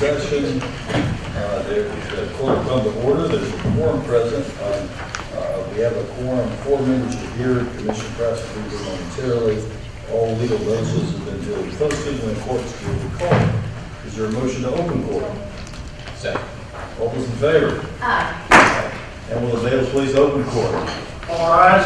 session. The court will come to order. There's a quorum present. We have a quorum, 4 members are here. Commissioner Press will be momentarily. All legal notices have been duly posted and the court's duly called. Is there a motion to open court? Second. All those in favor? Aye. And will the bailiff please open court? All rise.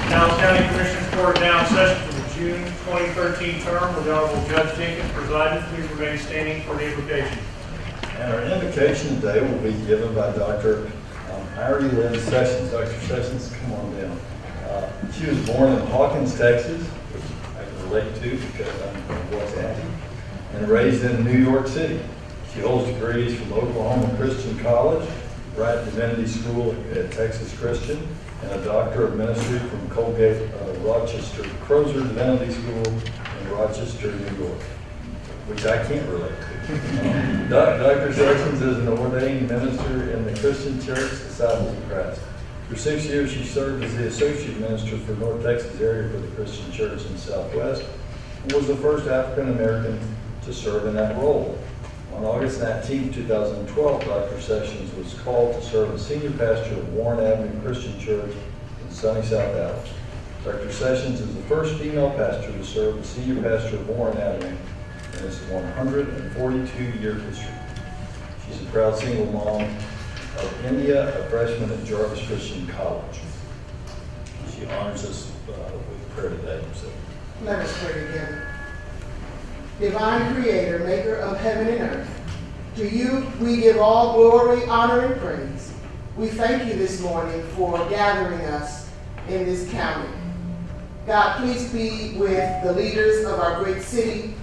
Dallas County Commissioners Court now in session for the June 2013 term with the Honorable Judge Jenkins presiding. Please remain standing for the invocation. And our invocation today will be given by Dr. Irene Lynn Sessions. Dr. Sessions, come on down. She was born in Hawkins, Texas, which I can relate to because I'm from West Auntie, and raised in New York City. She holds degrees from Oklahoma Christian College, Wright Divinity School at Texas Christian, and a Doctor of Ministry from Colgate Rochester Crozer Divinity School in Rochester, New York, which I can't relate to. Dr. Sessions is an ordained minister in the Christian Church, Disciples of Christ. For 6 years, she served as the associate minister for North Texas area for the Christian Church in the Southwest, and was the first African American to serve in that role. On August 19, 2012, Dr. Sessions was called to serve as senior pastor of Warren Avenue Christian Church in sunny South Dallas. Dr. Sessions is the first female pastor to serve as senior pastor of Warren Avenue in its 142-year history. She's a proud single mom of India, a freshman at Jarvis Christian College. She honors us with prayer today. So. Let us pray together. Divine Creator, Maker of heaven and earth, to you we give all glory, honor, and praise. We thank you this morning for gathering us in this county. God, please be with the leaders of our great city.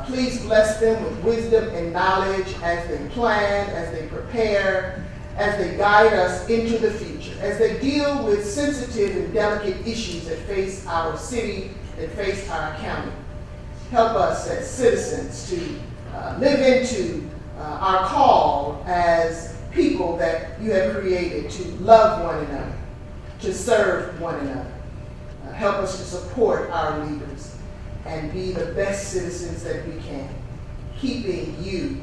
Please bless them with wisdom and knowledge as they plan, as they prepare, as they guide us into the future, as they deal with sensitive and delicate issues that face our city, that face our county. Help us as citizens to live into our call as people that you have created to love one another, to serve one another. Help us to support our leaders and be the best citizens that we can, keeping you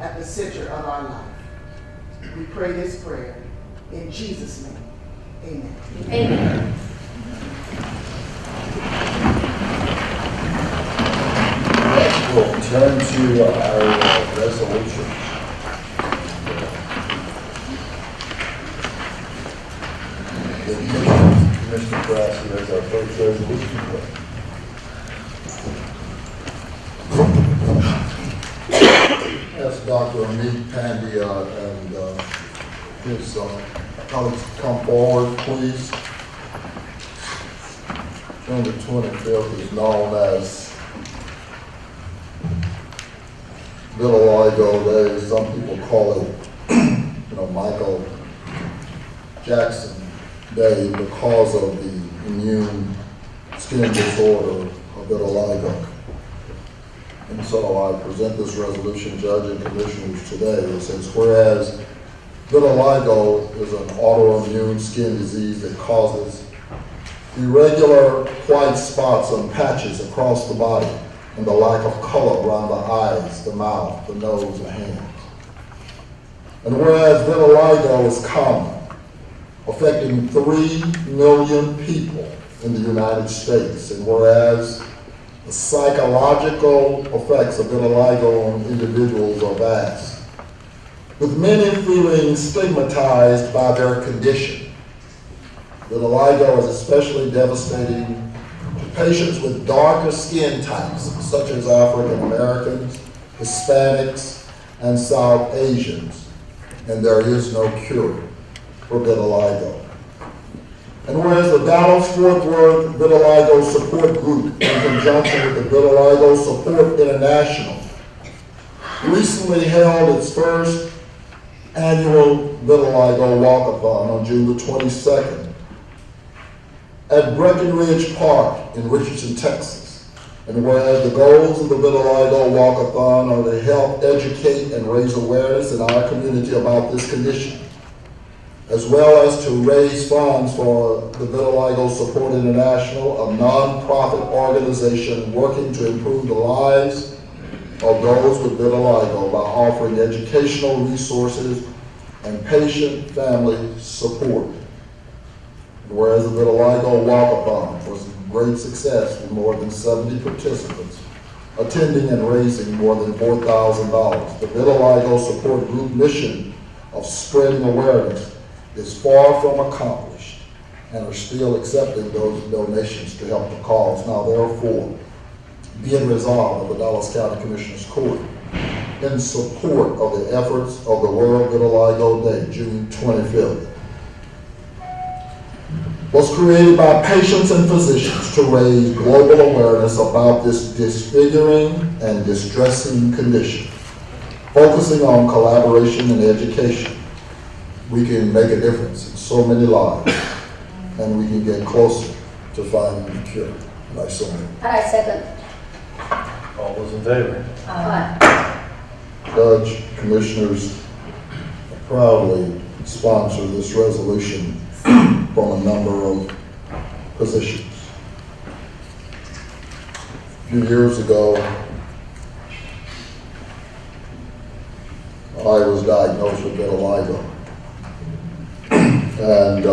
at the center of our life. We pray this prayer in Jesus' name. Amen. Amen. We'll turn to our resolution. Commissioner Price, who has our first resolution. Ask Dr. Amit Pandya and his colleagues to come forward, please. June the 25th is known as Vitiligo Day. Some people call it, Michael Jackson Day because of the immune skin disorder of vitiligo. And so I present this resolution, Judge and Commissioners, today. It says, whereas vitiligo is an autoimmune skin disease that causes irregular white spots and patches across the body and the lack of color around the eyes, the mouth, the nose, and hands. And whereas vitiligo is common, affecting 3 million people in the United States, and whereas the psychological effects of vitiligo on individuals are vast, with many feeling stigmatized by their condition. Vitiligo is especially devastating to patients with darker skin types, such as African Americans, Hispanics, and South Asians, and there is no cure for vitiligo. And whereas the Dallas-Fort Worth Vitiligo Support Group, in conjunction with the Vitiligo Support International, recently held its first annual Vitiligo Walkathon on June the 22nd at Breckenridge Park in Richardson, Texas. And whereas the goals of the Vitiligo Walkathon are to help educate and raise awareness in our community about this condition, as well as to raise funds for the Vitiligo Support International, a nonprofit organization working to improve the lives of those with vitiligo by offering educational resources and patient family support. Whereas the Vitiligo Walkathon was a great success with more than 70 participants attending and raising more than $4,000. The Vitiligo Support Group mission of spreading awareness is far from accomplished and are still accepting those donations to help the cause. Now therefore, be it resolved of the Dallas County Commissioners Court in support of the efforts of the World Vitiligo Day, June 25th, was created by patients and physicians to raise global awareness about this disfiguring and distressing condition. Focusing on collaboration and education, we can make a difference in so many lives, and we can get closer to finding a cure. And I so move. I second. All those in favor? Aye. Judge, Commissioners, proudly sponsor this resolution from a number of positions. A few years ago, I was diagnosed with vitiligo. And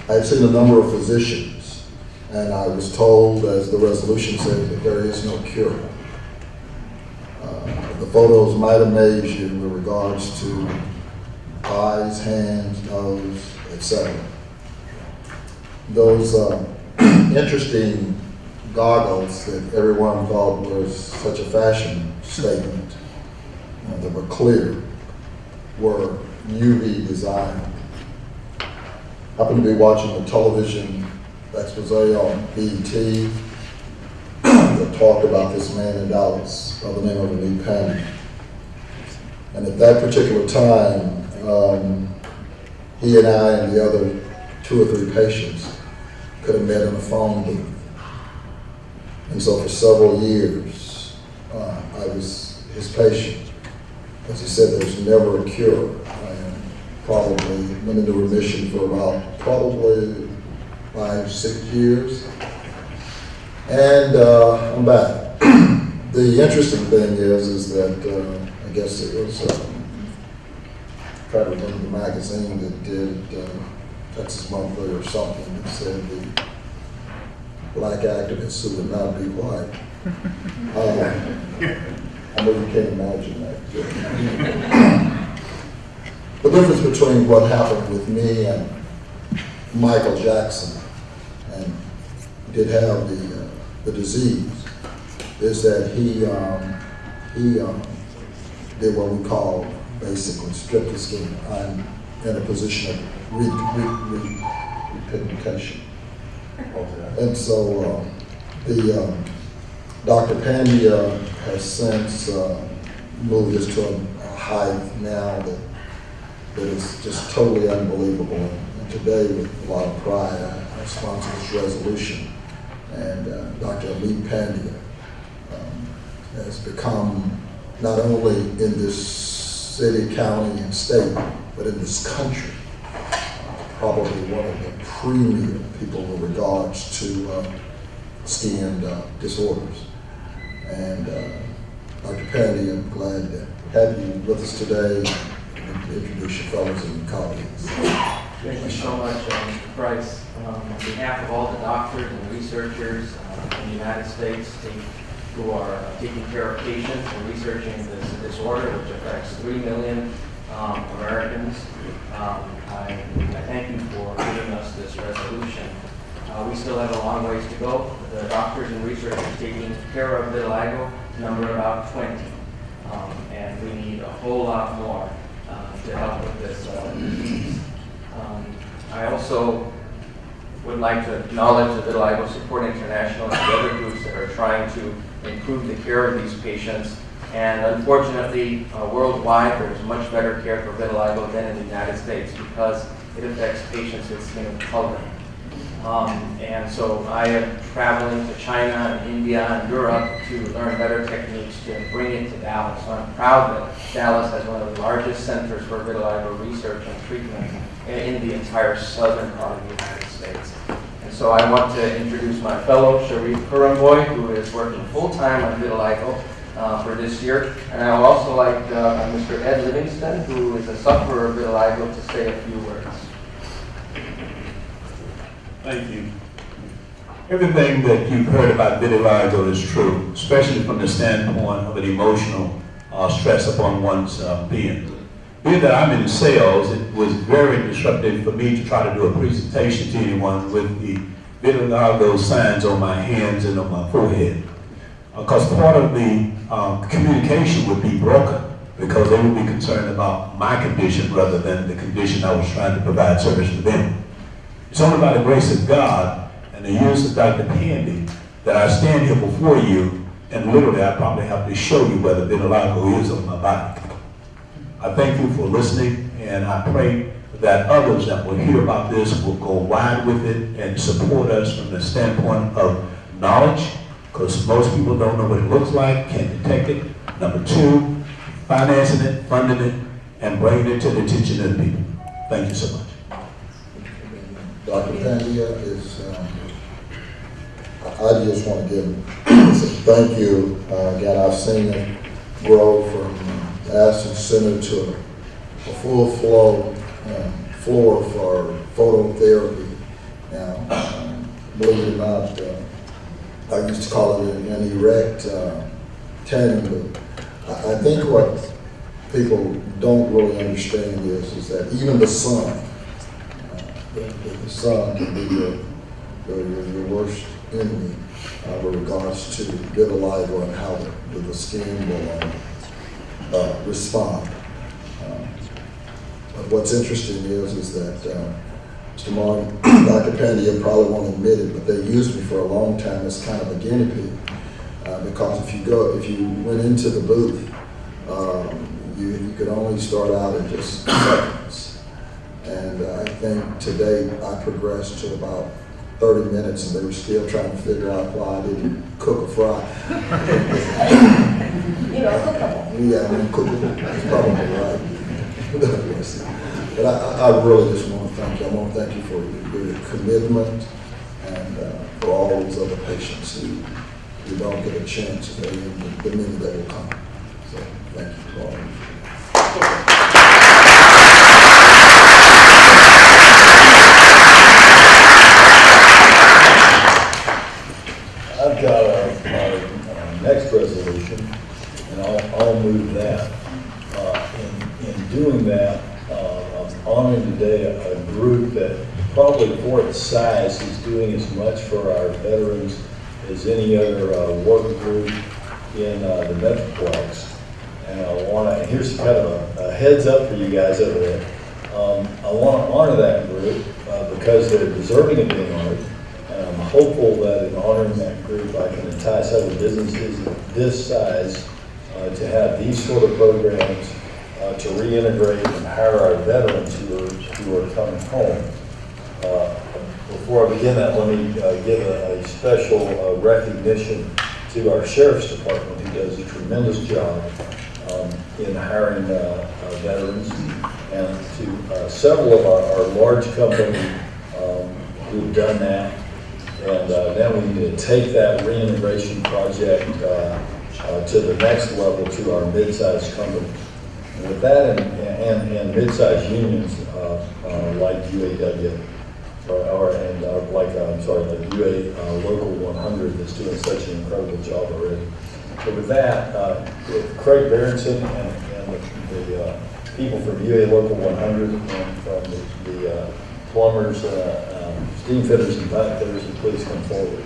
I had seen a number of physicians, and I was told, as the resolution said, that there is no cure. The photos might amaze you with regards to eyes, hands, nose, etc. Those interesting goggles that everyone thought was such a fashion statement, that were clear, were UV designed. Happened to be watching a television expose on BET that talked about this man in Dallas by the name of Lee Penny. And at that particular time, he and I and the other 2 or 3 patients could have met in a phone booth. And so for several years, I was his patient. As he said, there's never a cure. I probably went into remission for about probably 5-6 years. And I'm back. The interesting thing is that I guess it was try to remember the magazine that did Texas Monthly or something that said the black activists who would not be white. I know you can't imagine that. The difference between what happened with me and Michael Jackson, and did have the disease, is that he did what we call basically strip the skin. I'm in a position of repigmentation. And so Dr. Pandya has since moved us to a height now that is just totally unbelievable. And today, with a lot of pride, I sponsor this resolution. And Dr. Amit Pandya has become, not only in this city, county, and state, but in this country, probably one of the premier people with regards to skin disorders. And Dr. Pandya, I'm glad to have you with us today and introduce your fellows and colleagues. Thank you so much, Mr. Price. On behalf of all the doctors and researchers in the United States who are taking care of patients and researching this disorder, which affects 3 million Americans, I thank you for giving us this resolution. We still have a long ways to go. The doctors and researchers taking care of vitiligo number about 20, and we need a whole lot more to help with this disease. I also would like to acknowledge the Vitiligo Support International and the other groups that are trying to improve the care of these patients. And unfortunately, worldwide, there's much better care for vitiligo than in the United States because it affects patients with skin of color. And so I am traveling to China and India and Europe to learn better techniques to bring it to Dallas. So I'm proud that Dallas has one of the largest centers for vitiligo research and treatment in the entire southern part of the United States. And And so I want to introduce my fellow Sharif Kuramboy, who is working full-time on vitiligo for this year. And I would also like Mr. Ed Livingston, who is a sufferer of vitiligo, to say a few words. Thank you. Everything that you've heard about vitiligo is true, especially from the standpoint of an emotional stress upon one's being. Being that I'm in sales, it was very disruptive for me to try to do a presentation to anyone with the vitiligo signs on my hands and on my forehead. Because part of the communication would be broken because they would be concerned about my condition rather than the condition I was trying to provide service to them. It's only by the grace of God and the use of Dr. Pandy that I stand here before you, and literally I probably have to show you where the vitiligo is on my body. I thank you for listening, and I pray that others that will hear about this will go wide with it and support us from the standpoint of knowledge, because most people don't know what it looks like, can't detect it. Number two, financing it, funding it, and bringing it to the attention of the people. Thank you so much. Dr. Pandia is, I just want to give thank you. Again, I've seen it grow from Aston Center to a full floor for phototherapy now. Believe it or not, I used to call it an erect tanning loop. I think what people don't really understand is that even the sun, the sun can be your worst enemy with regards to vitiligo and how the skin will respond. But what's interesting is that Mr. Martin, Dr. Pandia probably won't admit it, but they used me for a long time as kind of a guinea pig because if you went into the booth, you could only start out at just seconds. And I think today I progressed to about 30 minutes and they were still trying to figure out why I didn't cook or fry. Yeah, I mean, cooking is probably right. But I really just want to thank you. I want to thank you for your commitment and for all those other patients who don't get a chance, the many that will come. So thank you to all of you. I've got our next resolution, and I'll move that. In doing that, I'm honoring today a group that probably for its size is doing as much for our veterans as any other work group in the Metroplex. And I want to, here's kind of a heads up for you guys over there. I want to honor that group because they're deserving of being honored. And I'm hopeful that in honoring that group, I can entice other businesses of this size to have these sort of programs to reintegrate and hire our veterans who are coming home. Before I begin that, let me give a special recognition to our Sheriff's Department, who does a tremendous job in hiring veterans, and to several of our large companies who've done that. And then we need to take that reintegration project to the next level to our mid-sized companies. And with that and mid-sized unions like UAW, like UA Local 100 that's doing such an incredible job already. So with that, with Craig Berenson and the people from UA Local 100 and from the plumbers, steam fitters and pipe fitters, and please come forward.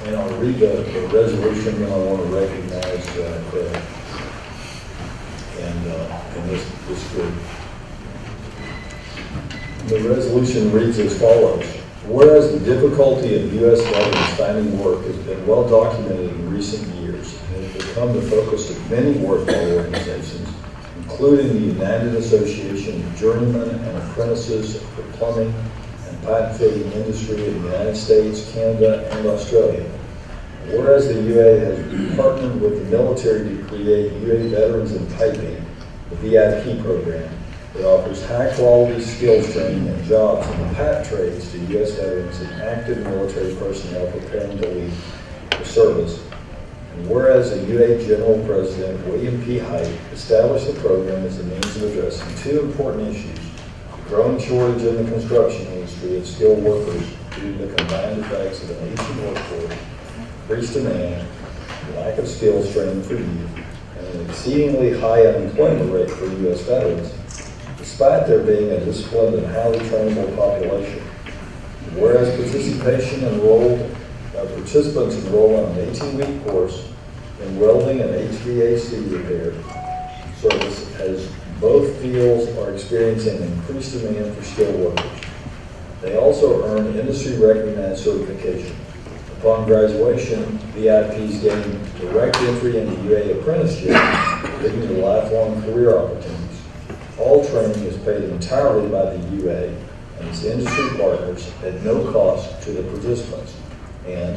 And I'll read the resolution, and I want to recognize Craig and this group. The resolution reads as follows. Whereas the difficulty of U.S. veterans finding work has been well documented in recent years and has become the focus of many worthwhile organizations, including the United Association of Journeymen and Apprentices of the Plumbing and Pipe Fitting Industry in the United States, Canada, and Australia. Whereas the UA has partnered with the military to create UA Veterans in Piping, the VIP program, It offers high-quality skills training and jobs in the PAT trades to U.S. veterans and active military personnel preparing to leave the service. And whereas the UA General President William P. Height established the program as a means of addressing two important issues: the growing shortage in the construction industry of skilled workers due to the combined effects of an aging workforce, increased demand, lack of skills training for youth, and an exceedingly high unemployment rate for U.S. veterans, despite there being a disciplined and highly trainable population. Whereas participants enroll in an 18-week course in welding and HVAC repair service, as both fields are experiencing increased demand for skilled workers. They also earn industry-recognized certification. Upon graduation, VIPs gain direct entry into UA apprenticeship, leading to lifelong career opportunities. All training is paid entirely by the UA and its industry partners at no cost to the participants. And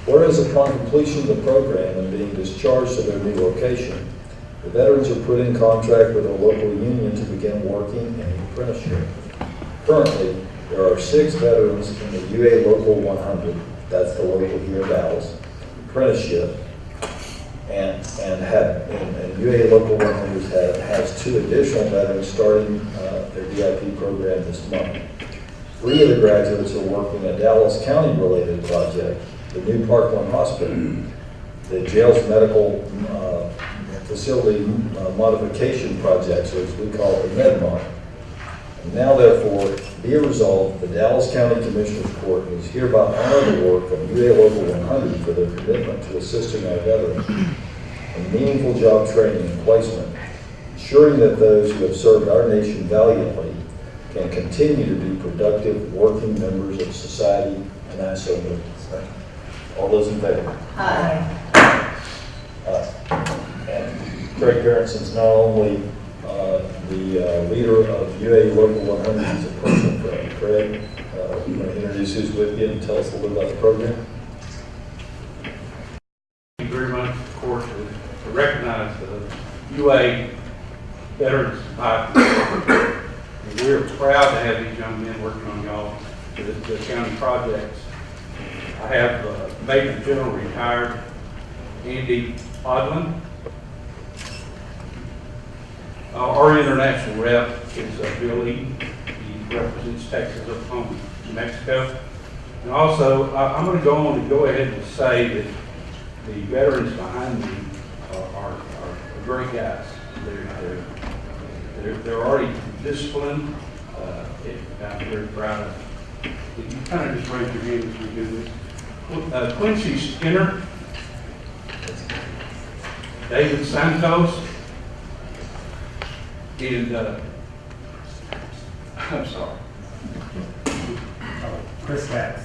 whereas upon completion of the program and being discharged to their new location, the veterans are put in contract with a local union to begin working in the apprenticeship. Currently, there are 6 veterans in the UA Local 100, that's the local here in Dallas, apprenticeship, and UA Local 100 has 2 additional veterans starting their VIP program this month. 3 of the graduates are working a Dallas County-related project, the new Parkland Hospital, the jail's medical facility modification projects, or as we call it, MedMod. And now, therefore, be it resolved, the Dallas County Commissioners Court is hereby honor the work of UA Local 100 for their commitment to assisting our veterans in meaningful job training and placement, ensuring that those who have served our nation valiantly can continue to be productive working members of society, and I so move. All those in favor? Aye. And Craig Gerritson's not only the leader of UA Local 100, he's a personal friend. Craig, you want to introduce who's with you and tell us a little about the program? Thank you very much, of course, to recognize the UA Veterans Society. We're proud to have these young men working on y'all, the county projects. I have Major General retired Andy Odlin. Our international rep is Bill Eaton. He represents Texas, Oklahoma, New Mexico. And also, I'm going to go on and go ahead and say that the veterans behind me are great guys. They're already disciplined. I'm very proud of. If you kind of just raise your hand as we do this. Quincy Skinner, David Santos, and I'm sorry, Chris Katz.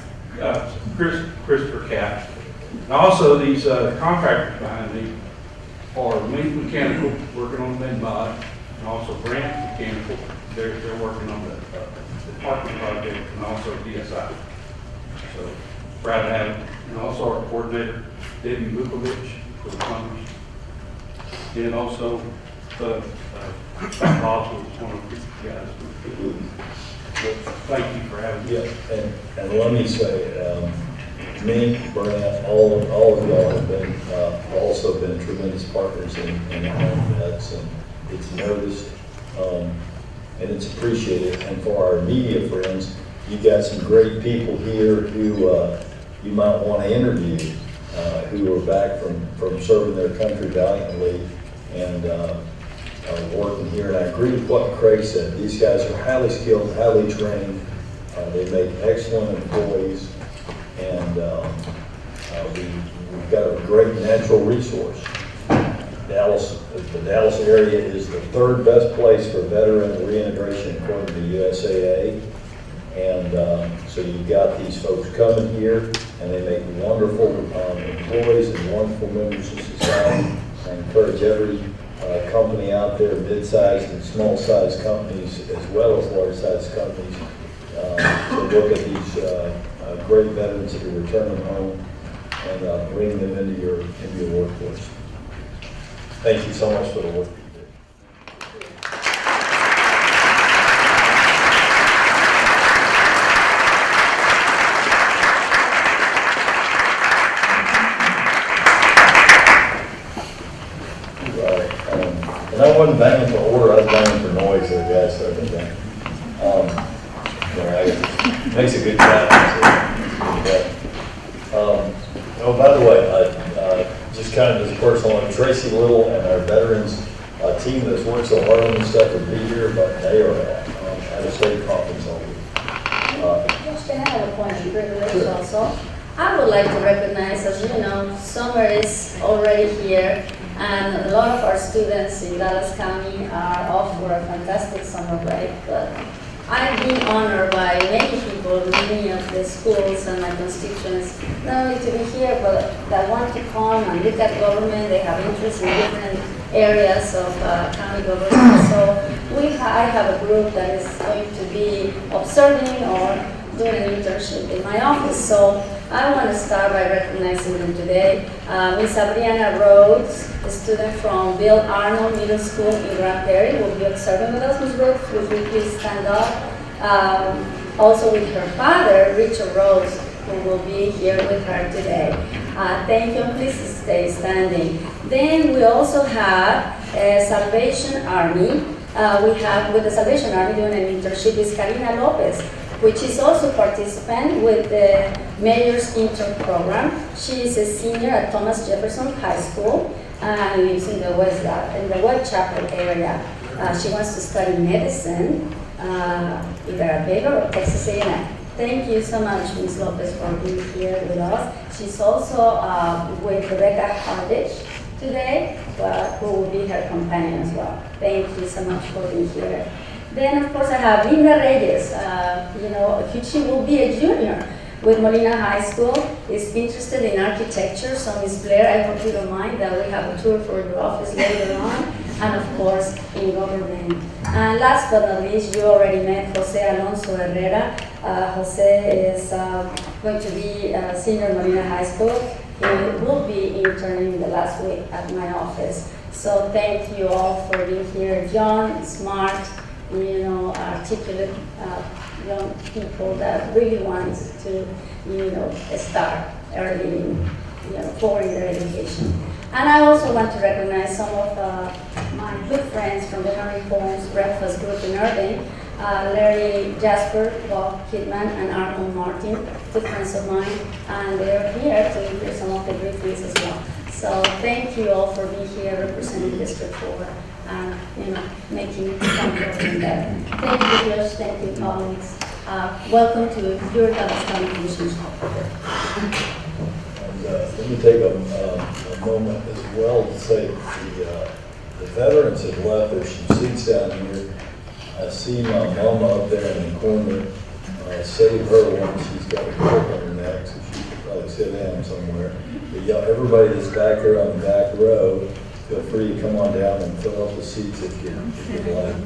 Christopher Katz. And also these contractors behind me are Link Mechanical, working on the MedMod, and also Grant Mechanical. They're working on the parking project, and also DSI. So proud to have them. And also our coordinator, Debbie Vukovic, for the plumbers. And also Scott Boswell is one of the guys. Thank you for having me. Yeah, and let me say, me, Brant, all of y'all have been also been tremendous partners in home vets, and it's noticed and it's appreciated. And for our media friends, you've got some great people here who you might want to interview, who are back from serving their country valiantly and working here. And I agree with what Craig said. These guys are highly skilled, highly trained. They make excellent employees, and we've got a great natural resource. The Dallas area is the 3rd best place for veteran reintegration according to USAA. And so you've got these folks coming here, and they make wonderful employees and wonderful members of society. I encourage every company out there, mid-sized and small-sized companies, as well as large-sized companies, to look at these great veterans that are returning home and bring them into your workforce. Thank you so much for the work you do. I wasn't banging for order, I was banging for noise, I guess, so, okay. I guess it makes a good time. Oh, by the way, just kind of as personal, Tracy Little and our veterans team that's worked so hard on this stuff would be here, but they are at a state conference all week. Yes, can I have a point of privilege also? I would like to recognize, as you know, summer is already here, and a lot of our students in Dallas County are off for a fantastic summer break. But I've been honored by many people, many of the schools and my constituents, not only to be here, but that want to come and look at government. They have interest in different areas of county government. So I have a group that is going to be observing or doing an internship in my office. So I want to start by recognizing them today. Ms. Adriana Rhodes, a student from Bill Arnold Middle School in Grand Prairie, will be observing with us. Ms. Rhodes, would you please stand up? Also with her father, Richard Rhodes, who will be here with her today. Thank you, please stay standing. Then we also have Salvation Army. We have with the Salvation Army doing an internship is Karina Lopez, which is also participant with the Mayor's Intern Program. She is a senior at Thomas Jefferson High School and lives in the Whitechapel area. She wants to study medicine, either at Baylor or Texas A&M. Thank you so much, Ms. Lopez, for being here with us. She's also with Rebecca Hardage today, who will be her companion as well. Thank you so much for being here. Then, of course, I have Linda Reyes. She will be a junior with Molina High School. Is interested in architecture. So, Ms. Blair, I hope you don't mind that we have a tour for your office later on. And, of course, in government. And last but not least, you already met Jose Alonso Herrera. Jose is going to be a senior at Molina High School. He will be interning the last week at my office. So, thank you all for being here. John, smart, articulate young people that really want to, start early in, forward their education. And I also want to recognize some of my good friends from the Henry Holmes Breakfast Group in Irving, Larry Jasper, Bob Kidman, and Arnold Martin, good friends of mine, and they're here to hear some of the briefings as well. So thank you all for being here representing District 4 and making something better. Thank you, Josh. Thank you, colleagues. Welcome to your Dallas County Commissioners. Let me take a moment as well to say the veterans have left. There's some seats down here. I see my mama up there in the corner. Save her one. She's got a crook on her neck, so she could probably sit down somewhere. But yeah, everybody that's back there on the back row, feel free to come on down and fill up the seats if you'd like.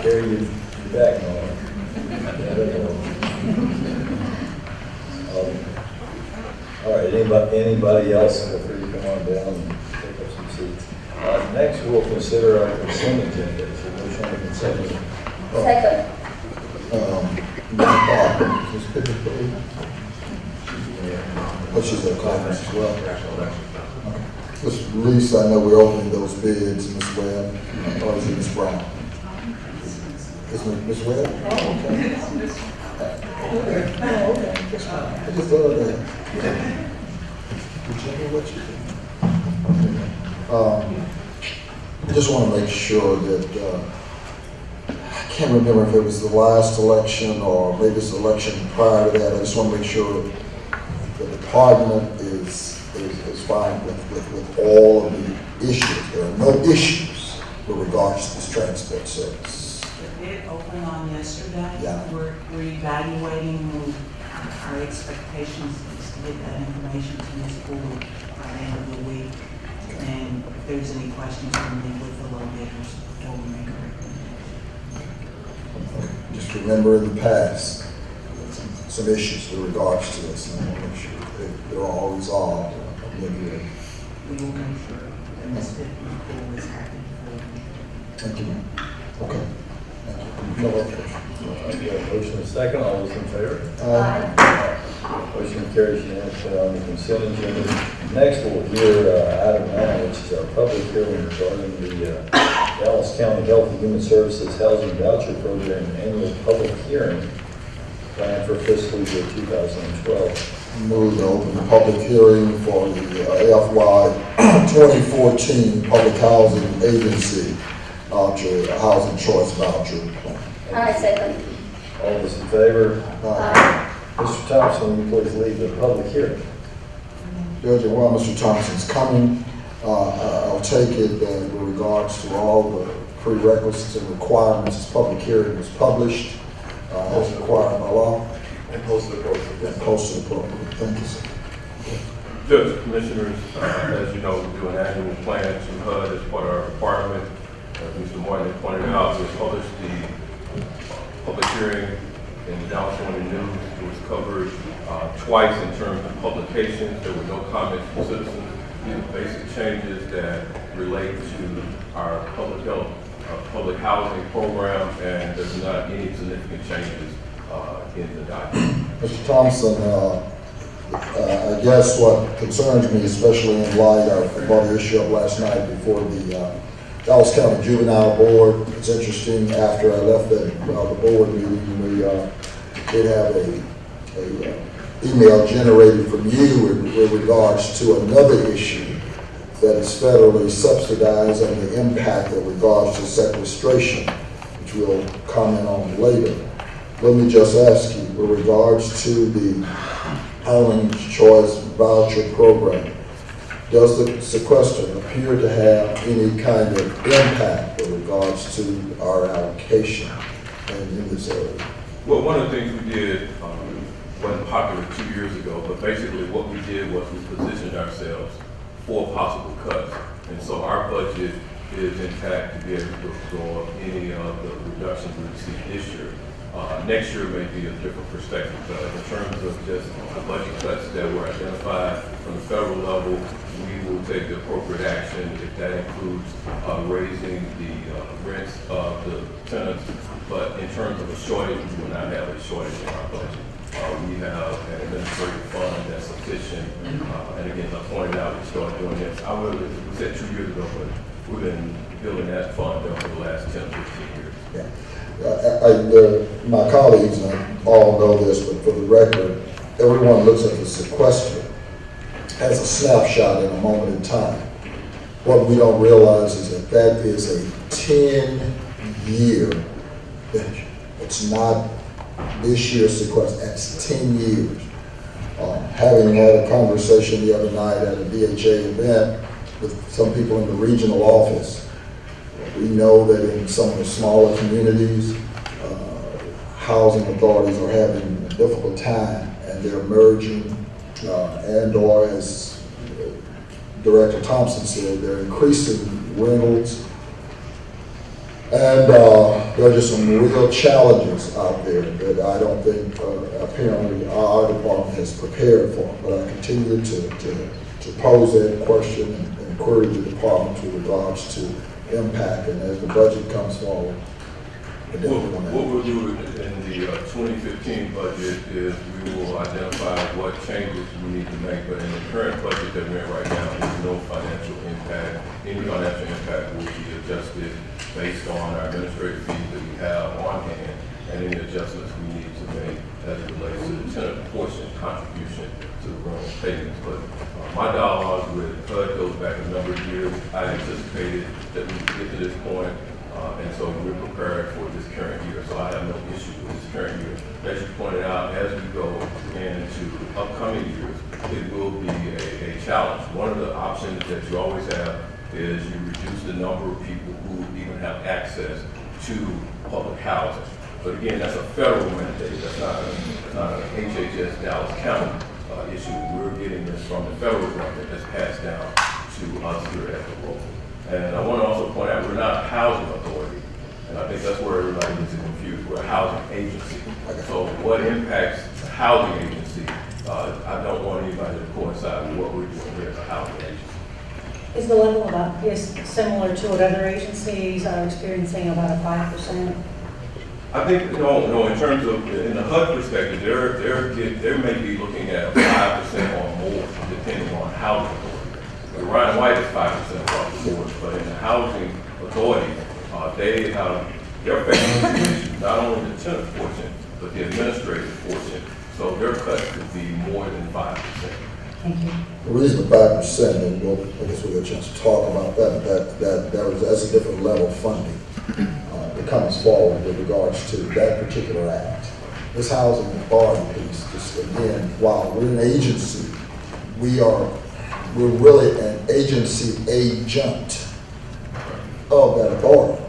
Carry you back, Mama. All right, anybody else, feel free to come on down and take up some seats. Next, we'll consider our consent agenda. Is there a motion on the consent agenda? Second. But she's at conference as well. Okay. Ms. Lisa, I know we're opening those bids, Ms. Webb, or is it Ms. Brown? Is it Ms. Webb? Oh, okay. Oh, okay. I just thought of that. Whichever what you think. I just want to make sure that, I can't remember if it was the last election or maybe it's the election prior to that. I just want to make sure the department is fine with all of the issues. There are no issues with regards to this transport service. The bid opened on yesterday. Yeah. We're evaluating our expectations is to get that information to the school by the end of the week. And if there's any questions, we'll meet with the low bidders before we make a recommendation. Just remember in the past, some issues with regards to this, and I want to make sure they're all resolved. We will make sure that this bid pool is happy for you. Thank you. Okay. Thank you. No other questions? We have a motion and a second. All those in favor? Aye. Motion carries unanimously on the consent agenda. Next, we'll hear item 9, which is our public hearing regarding the Dallas County Health and Human Services Housing Voucher Program annual public hearing planned for fiscal year 2012. Move to open the public hearing for the FY 2014 Public Housing Agency voucher, Housing Choice Voucher. I second. All those in favor? Aye. Mr. Thompson, will you please lead the public hearing? Judge, and while Mr. Thompson's coming, I'll take it that with regards to all the prerequisites and requirements, this public hearing was published as required by law And posted appropriately. and posted appropriately. Thank you, sir. Judge, Commissioners, as you know, we do an annual plan to HUD as part of our requirement. As Mr. Martin pointed out, we published the public hearing in the Dallas Morning News. It was covered twice in terms of publications. There were no comments from citizens. These are basic changes that relate to our public health, public housing program, and there's not any significant changes in the document. Mr. Thompson, I guess what concerns me, especially in light of the brought the issue up last night before the Dallas County Juvenile Board. It's interesting, after I left the board meeting, we did have a email generated from you in regards to another issue that is federally subsidized and the impact in regards to sequestration, which we'll comment on later. Let me just ask you, with regards to the Housing Choice Voucher Program, does the sequester appear to have any kind of impact with regards to our allocation in this area? Well, one of the things we did wasn't popular 2 years ago, but basically what we did was we positioned ourselves for possible cuts. And so our budget is intact to be able to absorb any of the reductions we see this year. Next year may be a different perspective, but in terms of just the budget cuts that were identified from the federal level, we will take the appropriate action if that includes raising the rents of the tenants. But in terms of a shortage, we will not have a shortage in our budget. We have an administrative fund that's sufficient, and again, as I pointed out, we started doing this. We said 2 years ago, but we've been building that fund over the last 10, 15 years. Yeah. My colleagues all know this, but for the record, everyone looks at the sequester as a snapshot in a moment in time. What we don't realize is that that is a 10-year venture. It's not this year's sequester, that's 10 years. Having had a conversation the other night at a DHA event with some people in the regional office, we know that in some of the smaller communities, housing authorities are having a difficult time, and they're merging, and/or as Director Thompson said, they're increasing rentals. And there are just some real challenges out there that I don't think apparently our department has prepared for. But I continue to pose that question and encourage the department with regards to impact, and as the budget comes forward. What we'll do in the 2015 budget is we will identify what changes we need to make, but in the current budget that we're in right now, there's no financial impact. Any financial impact will be adjusted based on our administrative fees that we have on hand and any adjustments we need to make as it relates to the tenant portion contribution to the rental payments. But my dialogue with HUD goes back a number of years. I anticipated that we would get to this point. And so we're prepared for this current year. So I have no issue with this current year. As you pointed out, as we go into upcoming years, it will be a challenge. One of the options that you always have is you reduce the number of people who even have access to public housing. But again, that's a federal mandate. That's not an HHS Dallas County issue. We're getting this from the federal government that's passed down to us here at the local. And I want to also point out, we're not a housing authority. And I think that's where everybody gets confused. We're a housing agency. So what impacts the housing agency, I don't want anybody to coincide with what we're doing here as a housing agency. Is the level of, is similar to what other agencies are experiencing, about a 5%? I think, no, in terms of, in the HUD perspective, they may be looking at 5% or more, depending on housing authority. But Ryan White is 5% across the board, but in the housing authority, they have, they're facing not only the tenant portion, but the administrative portion. So their cut could be more than 5%. Thank you. The reason the 5%, and I guess we'll get a chance to talk about that's a different level of funding that comes forward with regards to that particular act. This housing authority piece, just again, while we're an agency, we're really an agency agent of that authority.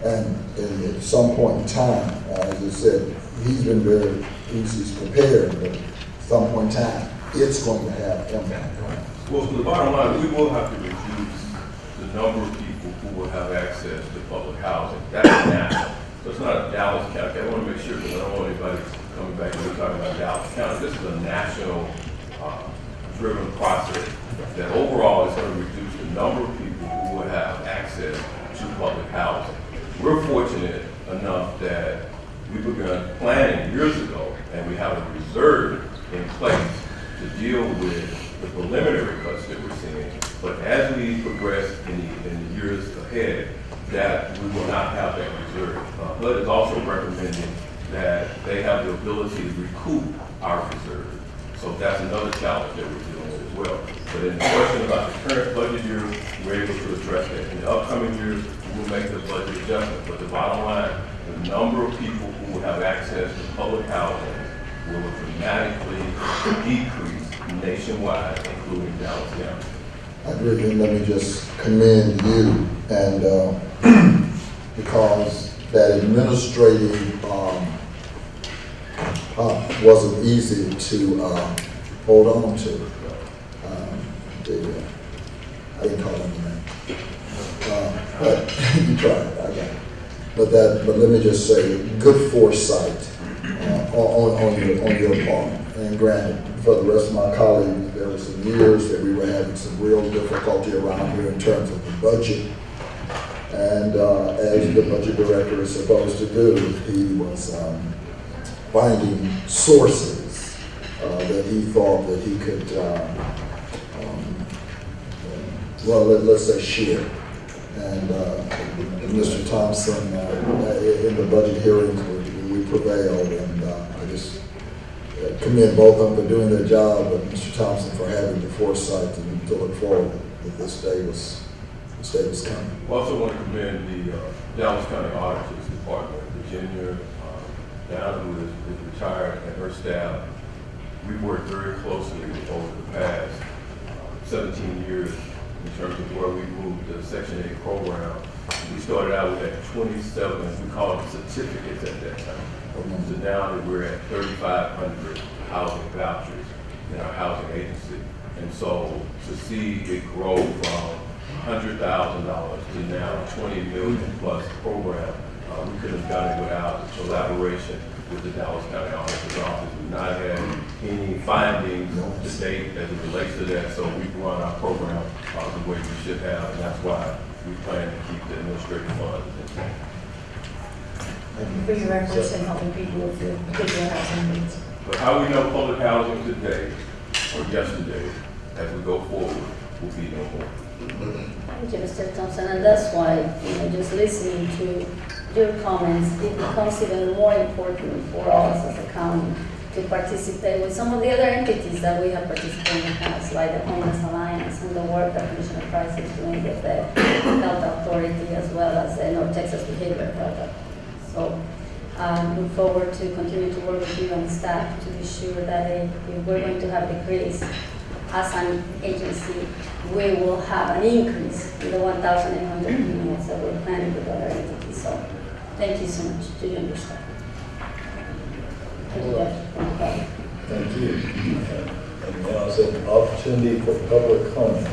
And at some point in time, as I said, he's prepared, but at some point in time, it's going to have impact. Well, the bottom line, we will have to reduce the number of people who will have access to public housing. That's national. So it's not a Dallas County. I want to make sure, because I don't want anybody coming back and we're talking about Dallas County. This is a national driven process that overall is going to reduce the number of people who will have access to public housing. We're fortunate enough that we began planning years ago, and we have a reserve in place to deal with the preliminary cuts that we're seeing. But as we progress in the years ahead, that we will not have that reserve. HUD is also recommending that they have the ability to recoup our reserve. So that's another challenge that we're dealing with as well. But in the question about the current budget year, we're able to address that. In the upcoming years, we'll make the budget adjustment. But the bottom line, the number of people who will have access to public housing will dramatically decrease nationwide, including Dallas County. I agree, and let me just commend you, and because that administrative wasn't easy to hold on to. I didn't call him the name. But you tried, I got it. But let me just say, good foresight on your part. And granted, for the rest of my colleagues, there were some years that we were having some real difficulty around here in terms of the budget. And as the budget director is supposed to do, he was finding sources that he thought that he could, let's say share. And Mr. Thompson, in the budget hearings, we prevailed, and I just commend both of them for doing their job, but Mr. Thompson for having the foresight to look forward that this day was coming. I also want to commend the Dallas County Auditors Department, Virginia, Donna, who is retired, and her staff. We've worked very closely over the past 17 years in terms of where we moved the Section 8 program. We started out with that 27, we call them certificates at that time. So now that we're at 3,500 housing vouchers in our housing agency. And so to see it grow from $100,000 to now $20 million plus program, we couldn't have done it without the collaboration with the Dallas County Auditor's Office. We've not had any findings to date as it relates to that, so we've run our program the way we should have, and that's why we plan to keep the administrative funds intact. For your efforts in helping people with the particular housing needs. But how we know public housing today or yesterday, as we go forward, will be no more. Thank you, Mr. Thompson, and that's why, just listening to your comments, it becomes even more important for us as a county to participate with some of the other entities that we have participated in the past, like the Homeless Alliance and the work that Commissioner Price is doing with the Health Authority, as well as the North Texas Behavioral Health. So look forward to continue to work with you and staff to be sure that if we're going to have a decrease as an agency, we will have an increase in the 1,800 units that we're planning with other entities. So thank you so much to you and your staff. Thank you, Jeff. Thank you. And now it's an opportunity for public comment.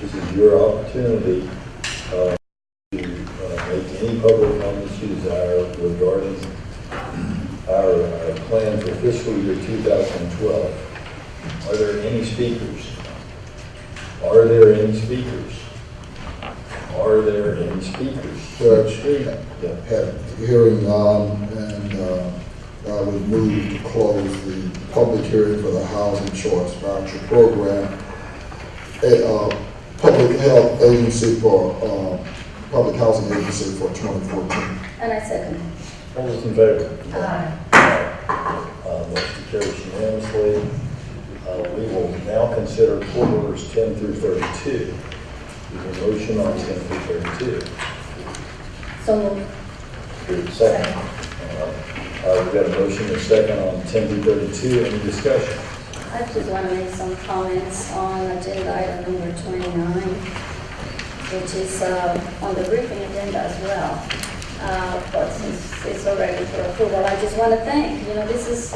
This is your opportunity to make any public comments you desire regarding our plan for fiscal year 2012. Are there any speakers? Are there any speakers? Are there any speakers? Judge, Yeah. had Hearing none, and I would move to close the public hearing for the Housing Choice Voucher Program. Public Health Agency for, Public Housing Agency for 2014. And I second. All those in favor? Aye. Motion carries unanimously. We will now consider court orders 10 through 32. There's a motion on 10 through 32. So moved. Good, second. We've got a motion and a second on 10 through 32. Any discussion? I just want to make some comments on agenda item number 29, which is on the briefing agenda as well. But since it's already for approval, I just want to thank, this is,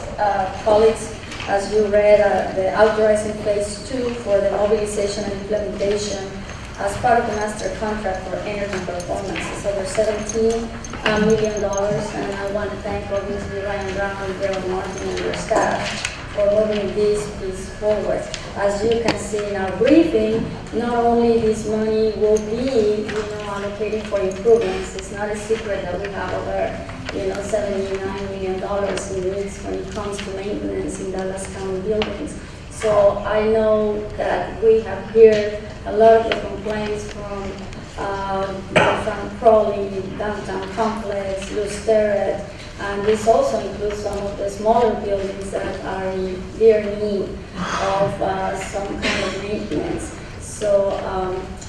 colleagues, as you read, the authorizing phase 2 for the mobilization and implementation as part of the master contract for energy performance. It's over $17 million, and I want to thank obviously Ryan Brown and Gerald Martin and their staff for moving this piece forward. As you can see in our briefing, not only this money will be, allocated for improvements. It's not a secret that we have over, $79 million in needs when it comes to maintenance in Dallas County buildings. So I know that we have heard a lot of the complaints from Crowley, Downtown Complex, Luz Terrace, and this also includes some of the smaller buildings that are in their need of some kind of maintenance. So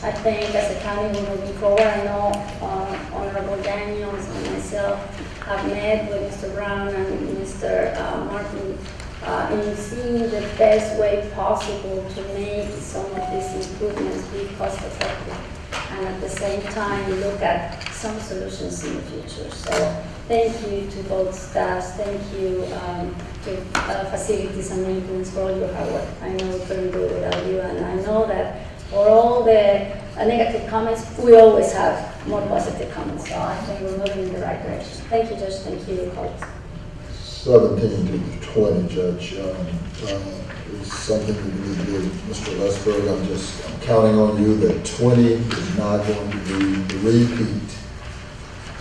I think as a county we're moving forward. I know Honorable Daniels and myself have met with Mr. Brown and Mr. Martin in seeing the best way possible to make some of these improvements be cost effective, and at the same time look at some solutions in the future. So thank you to both staffs. Thank you to facilities and maintenance for all your hard work. I know we couldn't do it without you, and I know that for all the negative comments, we always have more positive comments. So I think we're moving in the right direction. Thank you, Judge. Thank you, colleagues. 17 to 20, Judge, is something that we need to do. Mr. Lesberg, I'm counting on you that 20 is not going to be the repeat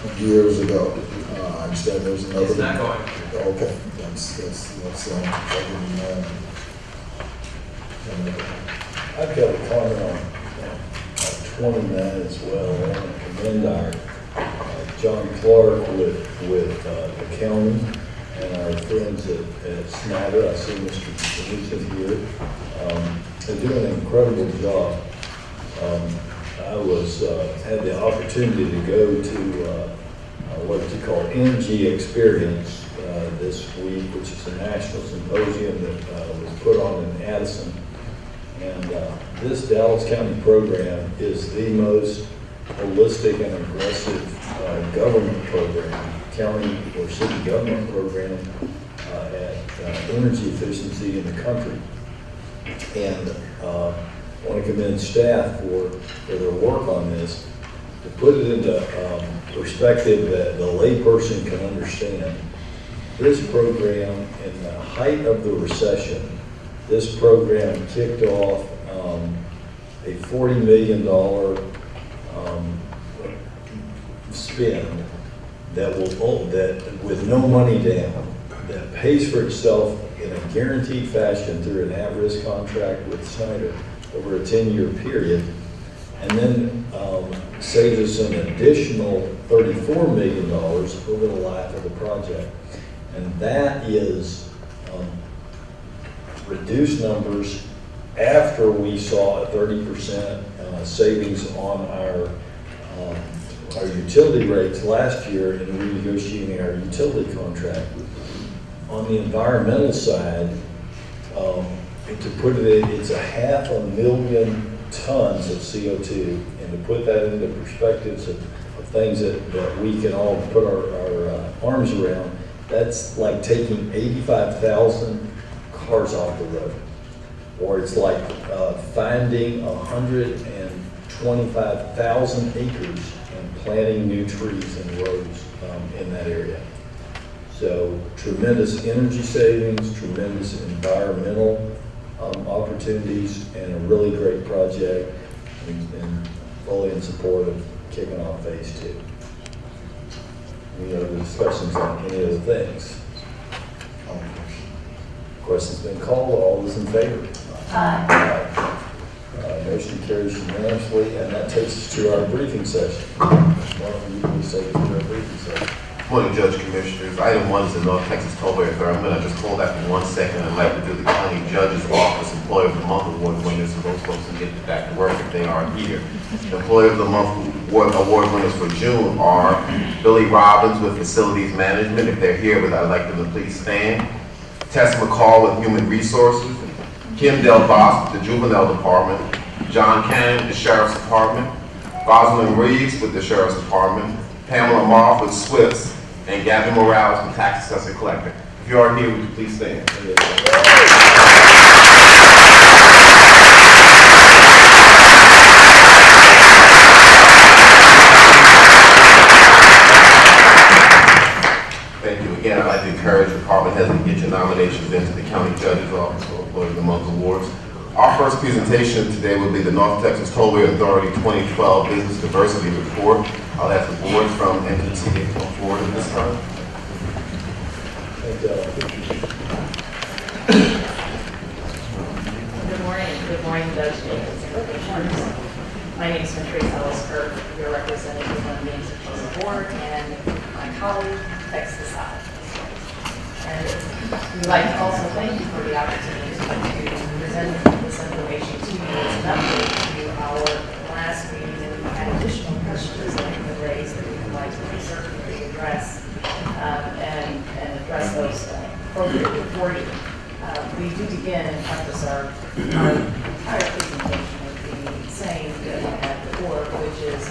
of years ago. I understand there's another. It's not going to. Okay, that's I've got a comment on 29 as well. I want to commend our John Clark with the county and our friends at Snyder. I see Mr. Richard here. They're doing an incredible job. I had the opportunity to go to what you call Energy Experience this week, which is a national symposium that was put on in Addison. And this Dallas County program is the most holistic and aggressive government program, county or city government program at energy efficiency in the country. And I want to commend staff for their work on this. To put it into perspective that the layperson can understand, this program, in the height of the recession, this program kicked off a $40 million spend that with no money down, that pays for itself in a guaranteed fashion through an at-risk contract with Snyder over a 10-year period, and then saves us an additional $34 million over the life of the project. And that is reduced numbers after we saw a 30% savings on our utility rates last year in renegotiating our utility contract. On the environmental side, to put it in, it's 500,000 tons of CO2, and to put that into perspectives of things that we can all put our arms around, that's like taking 85,000 cars off the road. Or it's like finding 125,000 acres and planting new trees and roads in that area. So tremendous energy savings, tremendous environmental opportunities, and a really great project, and fully in support of kicking off phase 2. Any other discussions on any other things? Question's been called. All those in favor? Aye. Motion carries unanimously, and that takes us to our briefing session. Martin, you please take us to our briefing session. Morning, Judge Commissioners. Item 1 is the North Texas Tollway Authority. I'm going to just hold that for 1 second. I'd like to do the County Judge's Office Employee of the Month Award winners, and those folks can get back to work if they aren't here. The Employee of the Month award winners for June are Billy Robbins with Facilities Management. If they're here, I'd like them to please stand. Tess McCall with Human Resources. Kim Del Bos with the Juvenile Department. John Cannon with the Sheriff's Department. Rosalind Reeves with the Sheriff's Department. Pamela Marth with Swifts. And Gavin Morales with Tax Assessor Collector. If you are here, would you please stand? Thank you. Again, I'd like to encourage department heads to get your nominations into the County Judge's Office for Employee of the Month Awards. Our first presentation today will be the North Texas Tollway Authority 2012 Business Diversity Report. I'll ask the board from NTT to come forward at this time. Good morning, Judge Jenkins. My name is Patrice Ellis Kirk, your representative on the Executive Board, and my colleague, Tex Desai. And we'd like to also thank you for the opportunity to present this information to you as an update to our last meeting, and we had additional questions that have been raised that we would like to certainly address and address those appropriately for you. We do begin and preface our entire presentation with the saying that we had before, which is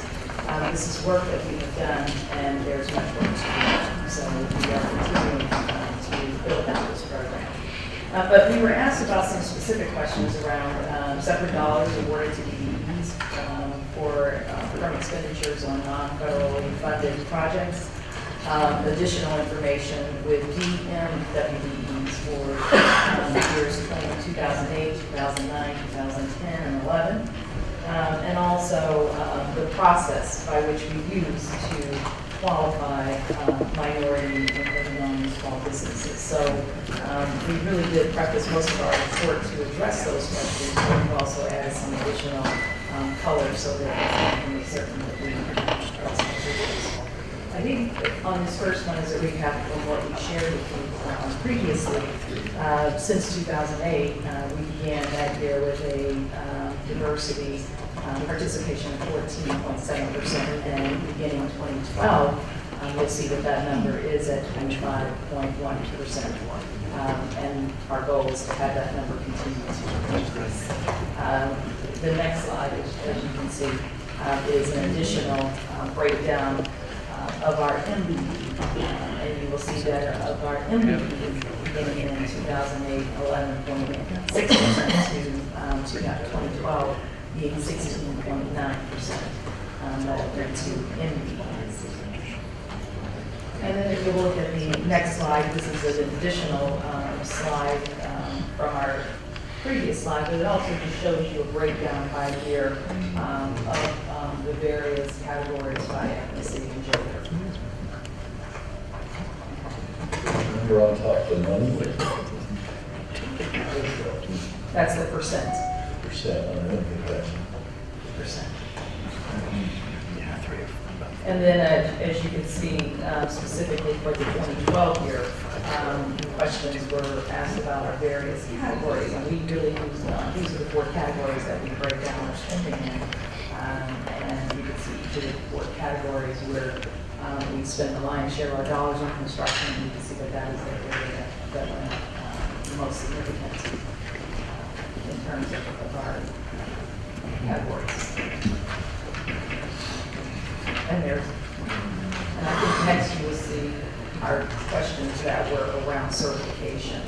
this is work that we have done and there's much work to be done. So we are continuing to build out this program. But we were asked about some specific questions around separate dollars awarded to DEEs from expenditures on non-federally funded projects. Additional information with DMWDEs for years 2008, 2009, 2010, and 11. And also the process by which we use to qualify minority and women-owned small businesses. So we really did preface most of our report to address those questions, but we've also added some additional color so that we can make certain that we address those. I think on this first one is a recap of what we shared with you previously. Since 2008, we began that year with a diversity participation of 14.7%, and beginning 2012, you'll see that that number is at 25.1%. And our goal is to have that number continue to increase. The next slide, as you can see, is an additional breakdown of our MVP, and you will see that of our MVP beginning in 2008, 11.6% to 2012 being 16.9%. That brings you MVP. And then if you look at the next slide, this is an additional slide from our previous slide, but it also just shows you a breakdown by year of the various categories by ethnicity and gender. Number on top of the money. That's the percent. Percent, I don't know if that's. Percent. And then as you can see, specifically for the 2012 year, questions were asked about our various categories, and we really use, these are the 4 categories that we break down our spending in. And you can see each of the 4 categories where we spend the lion's share of our dollars on construction, and you can see that that is the area that went the most significant in terms of our categories. And I think next you will see our questions that were around certification.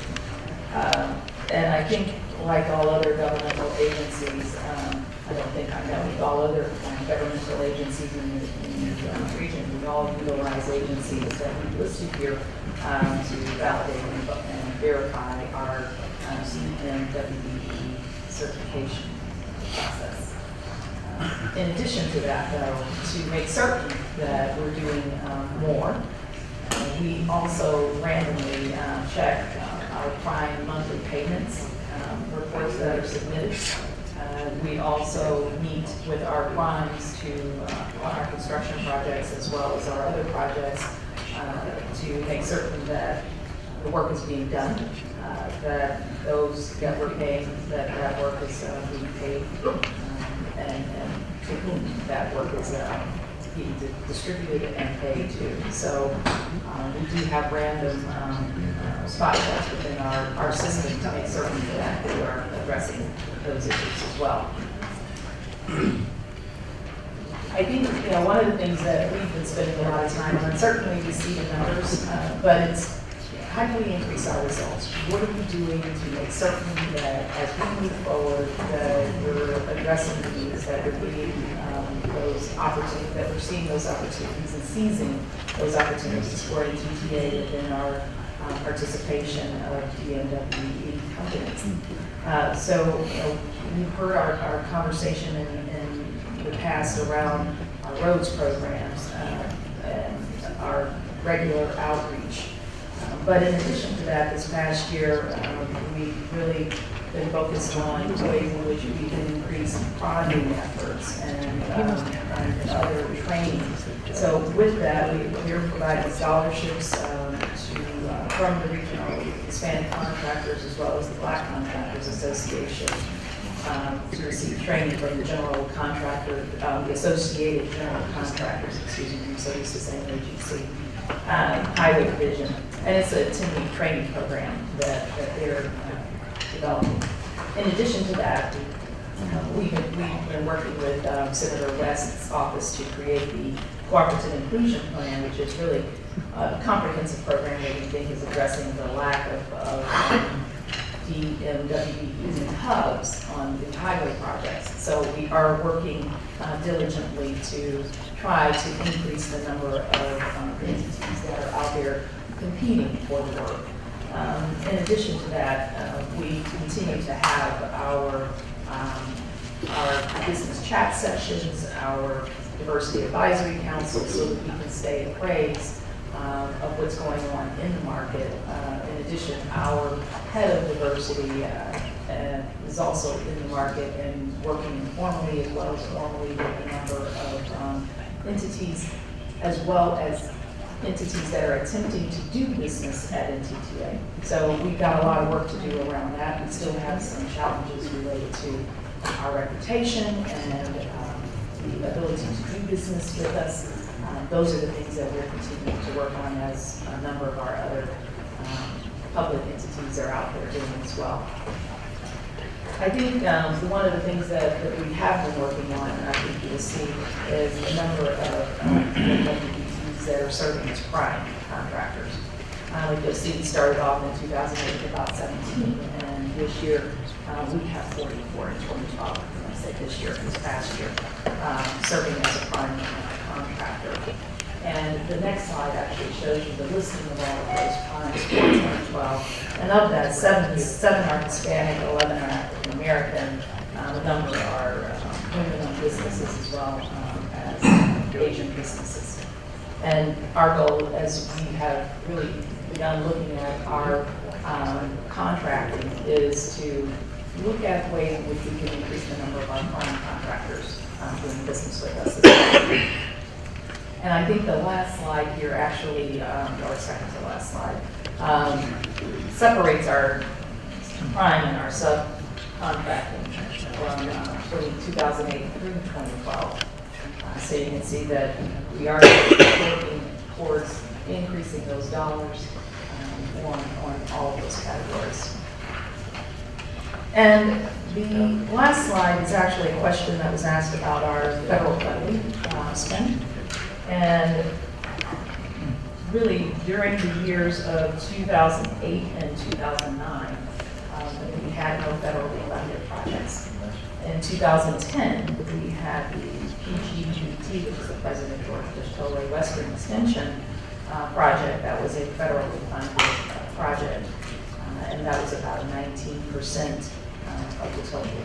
And I think, like all other governmental agencies, I don't think I know with all other governmental agencies in the region, we all utilize agencies that we listed here to validate and verify our CMWDE certification process. In addition to that, though, to make certain that we're doing more, We also randomly check our prime monthly payments, reports that are submitted. We also meet with our primes on our construction projects as well as our other projects to make certain that the work is being done, that those that we're paying, that work is being paid, and to whom that work is being distributed and paid to. So we do have random spot checks within our system to make certain that we are addressing those issues as well. I think, one of the things that we've been spending a lot of time on, certainly we see the numbers, but it's how do we increase our results? What are we doing to make certain that as we move forward, that we're addressing the needs, that we're getting those opportunities, that we're seeing those opportunities and seizing those opportunities for NTTA within our participation of DMWE companies. So, we've heard our conversation in the past around our roads programs and our regular outreach. But in addition to that, this past year, we've really been focused on ways in which we can increase bonding efforts and other trainings. So with that, we're providing scholarships from the regional Hispanic contractors as well as the Black Contractors Association to receive training from the general contractor, the Associated General Contractors, I'm so used to saying AGC, Highway Division. And it's a 10-week training program that they're developing. In addition to that, we've been working with Senator West's office to create the Cooperative Inclusion Plan, which is really a comprehensive program that we think is addressing the lack of DMWE using hubs on the highway projects. So we are working diligently to try to increase the number of entities that are out there competing for the work. In addition to that, we continue to have our business chat sessions, our diversity advisory council, so that we can stay appraised of what's going on in the market. In addition, our head of diversity is also in the market and working informally as well as formally with a number of entities, as well as entities that are attempting to do business at NTTA. So we've got a lot of work to do around that. We still have some challenges related to our reputation and the ability to do business with us. Those are the things that we're continuing to work on as a number of our other public entities are out there doing as well. I think one of the things that we have been working on, and I think you'll see, is the number of that are serving as prime contractors. Like you'll see, we started off in 2008 with about 17, and this year we have 44 in 2012. When I say this year, this past year, serving as a prime contractor. And the next slide actually shows you the listing of all of those primes for 2012. And of that, seven are Hispanic, 11 are African American. A number are women-owned businesses as well as Asian businesses. And our goal, as we have really begun looking at our contracting, is to look at the way in which we can increase the number of our prime contractors doing business with us as well. And I think the last slide here actually, or second to last slide, separates our prime and our subcontracting from 2008 through 2012. So you can see that we are working towards increasing those dollars on all of those categories. And the last slide is actually a question that was asked about our federal funding spend. And really, during the years of 2008 and 2009, we had no federally funded projects. In 2010, we had the PGGT, which is the President George Bush Tollway Western Extension project. That was a federally funded project, and that was about 19% of the total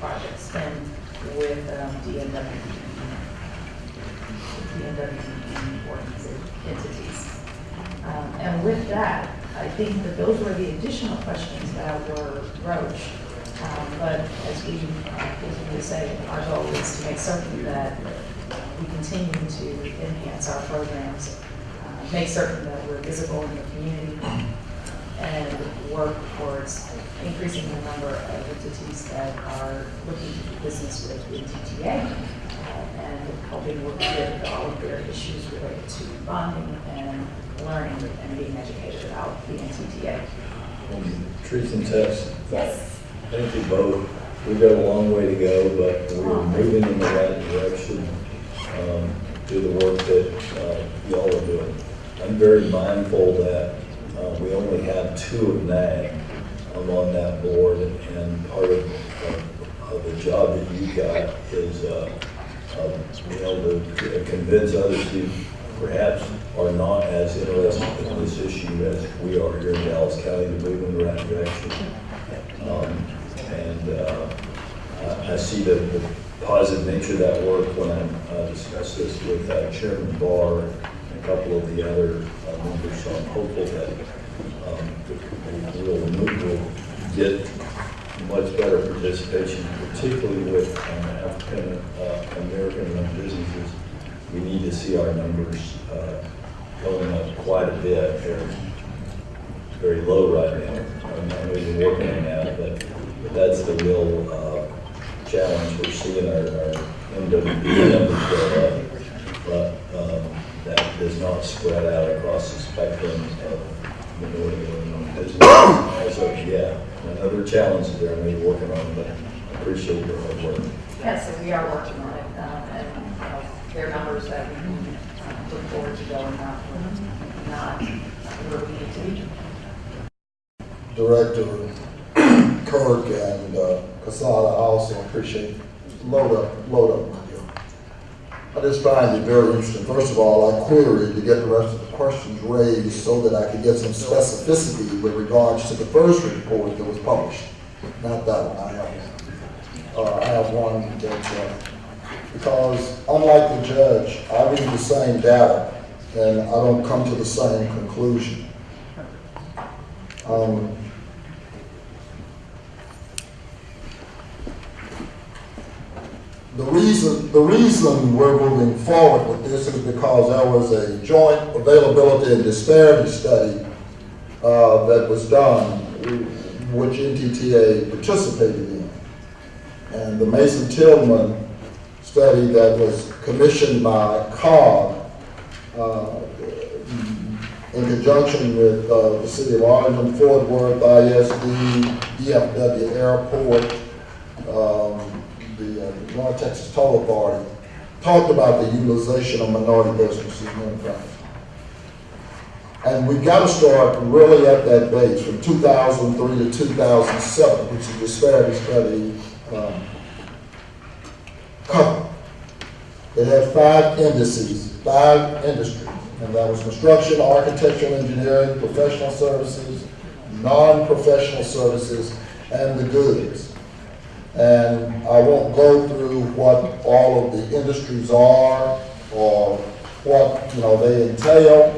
project spend with DMWE entities. And with that, I think that those were the additional questions that were broached. But as we continue to say, our goal is to make certain that we continue to enhance our programs, make certain that we're visible in the community, and work towards increasing the number of entities that are looking to do business with NTTA, and helping work with all of their issues related to bonding and learning and being educated about the NTTA. Truth and test. Yes. Thank you both. We've got a long way to go, but we're moving in the right direction through the work that y'all are doing. I'm very mindful that we only have 2 of NAG on that board, and part of the job that you got is being able to convince others who perhaps are not as interested in this issue as we are here in Dallas County to move in the right direction. I see the positive nature of that work when I discuss this with Chairman Barr and a couple of the other members. So I'm hopeful that we'll get much better participation, particularly with African American businesses. We need to see our numbers going up quite a bit. They're very low right now. I know we've been working on that, but that's the real challenge. We're seeing our MWB numbers go up, but that does not spread out across the spectrum of minority-owned business as of yet. Another challenge there I know you're working on, but I appreciate your hard work. Yes, and we are working on it, and there are numbers that we look forward to going up, not where we need to be. Director Kirk and Casada, I also appreciate load up, my dear. I just find it very interesting. First of all, I queried to get the rest of the questions raised so that I could get some specificity with regards to the first report that was published. Not that one, I have one that, because unlike the judge, I read the same data and I don't come to the same conclusion. The reason we're moving forward with this is because there was a joint availability and disparity study that was done, which NTTA participated in. And the Mason-Tillman study that was commissioned by COG in conjunction with the City of Arlington, Fort Worth, ISD, DFW Airport, the North Texas Toll Authority, talked about the utilization of minority businesses and enterprises. And we've got to start really at that base from 2003 to 2007, which is the disparity study covered. It had 5 indices, 5 industries, and that was construction, architectural engineering, professional services, non-professional services, and the goods. And I won't go through what all of the industries are or what they entail.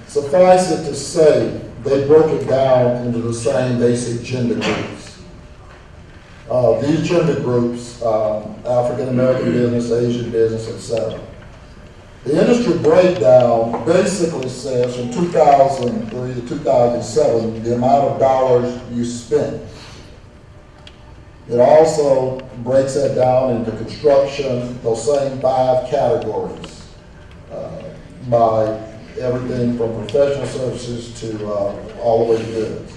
Suffice it to say, they broke it down into the same basic gender groups. These gender groups, African American business, Asian business, etc. The industry breakdown basically says from 2003 to 2007 the amount of dollars you spent. It also breaks that down into construction, those same 5 categories, by everything from professional services to all the way to goods.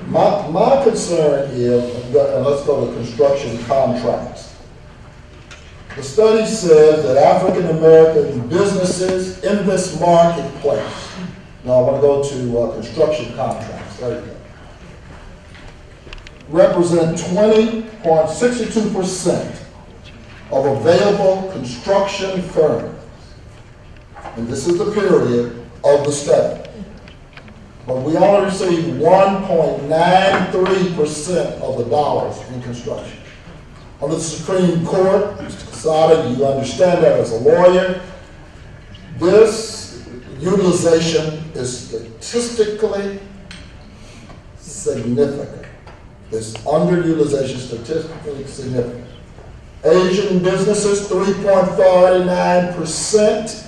My concern is, and let's go to construction contracts. The study says that African American businesses in this marketplace, now I want to go to construction contracts, there you go, represent 20.62% of available construction firms. And this is the period of the study. But we only receive 1.93% of the dollars in construction. Under the Supreme Court, Mr. Casada, you understand that as a lawyer, this utilization is statistically significant. This underutilization is statistically significant. Asian businesses, 3.49%.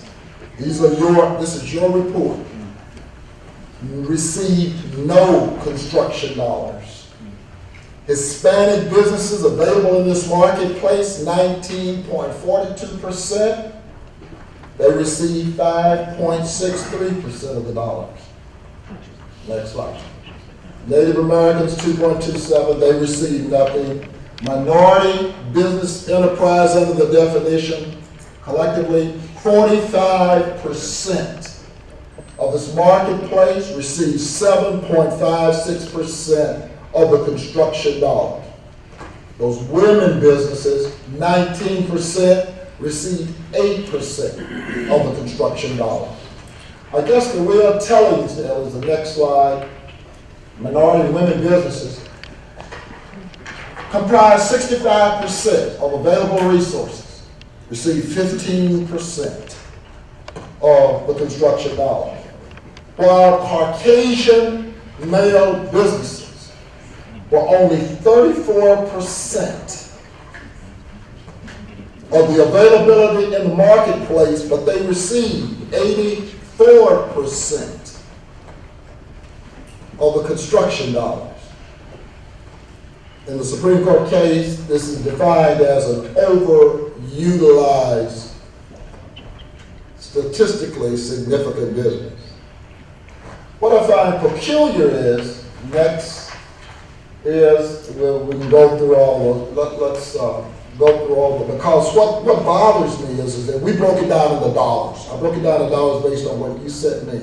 This is your report. Received no construction dollars. Hispanic businesses available in this marketplace, 19.42%. They received 5.63% of the dollars. Next slide. Native Americans, 2.27%, they received nothing. Minority business enterprise under the definition, collectively 45% of this marketplace received 7.56% of the construction dollars. Those women businesses, 19%, received 8% of the construction dollars. I guess the real telling tale is the next slide. Minority and women businesses comprise 65% of available resources, receive 15% of the construction dollars, while Caucasian male businesses were only 34% of the availability in the marketplace, but they received 84% of the construction dollars. In the Supreme Court case, this is defined as an overutilized, statistically significant business. What I find peculiar is, next, is we can go through all the, let's go through all the, because what bothers me is that we broke it down into dollars. I broke it down in dollars based on what you sent me.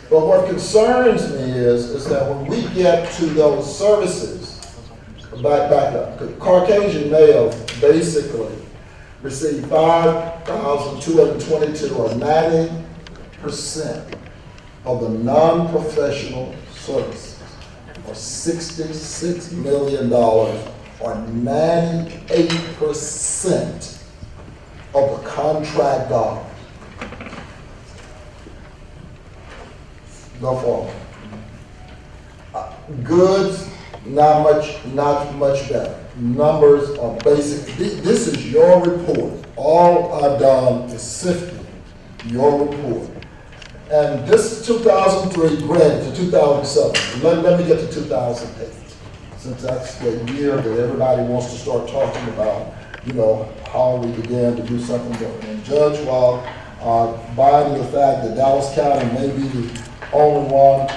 But what concerns me is that when we get to those services, back up, Caucasian male basically received 5,222 or 90% of the non-professional services, or $66 million, or 98% of the contract dollars. Go forward. Goods, not much better. Numbers are basic. This is your report. All I've done is sifted your report. And this is 2003 granted to 2007. Let me get to 2008, since that's the year that everybody wants to start talking about, how we began to do something different. And Judge, while buying the fact that Dallas County may be the only one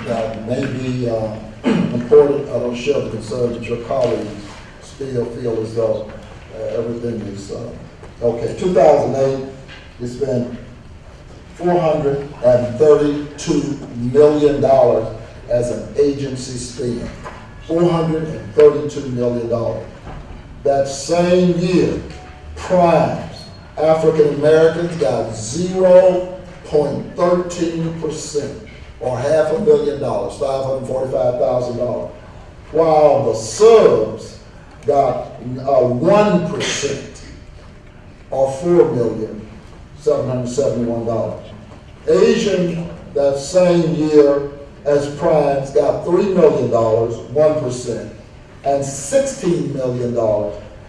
that may be important, I don't share the concern that your colleagues still feel as though everything is okay. 2008, we spent $432 million as an agency spend. $432 million. That same year, primes, African Americans got 0.13%, or $500,000, $545,000, while the subs got 1%, or $4,771,000. Asian, that same year as primes, got $3 million, 1%, and $16 million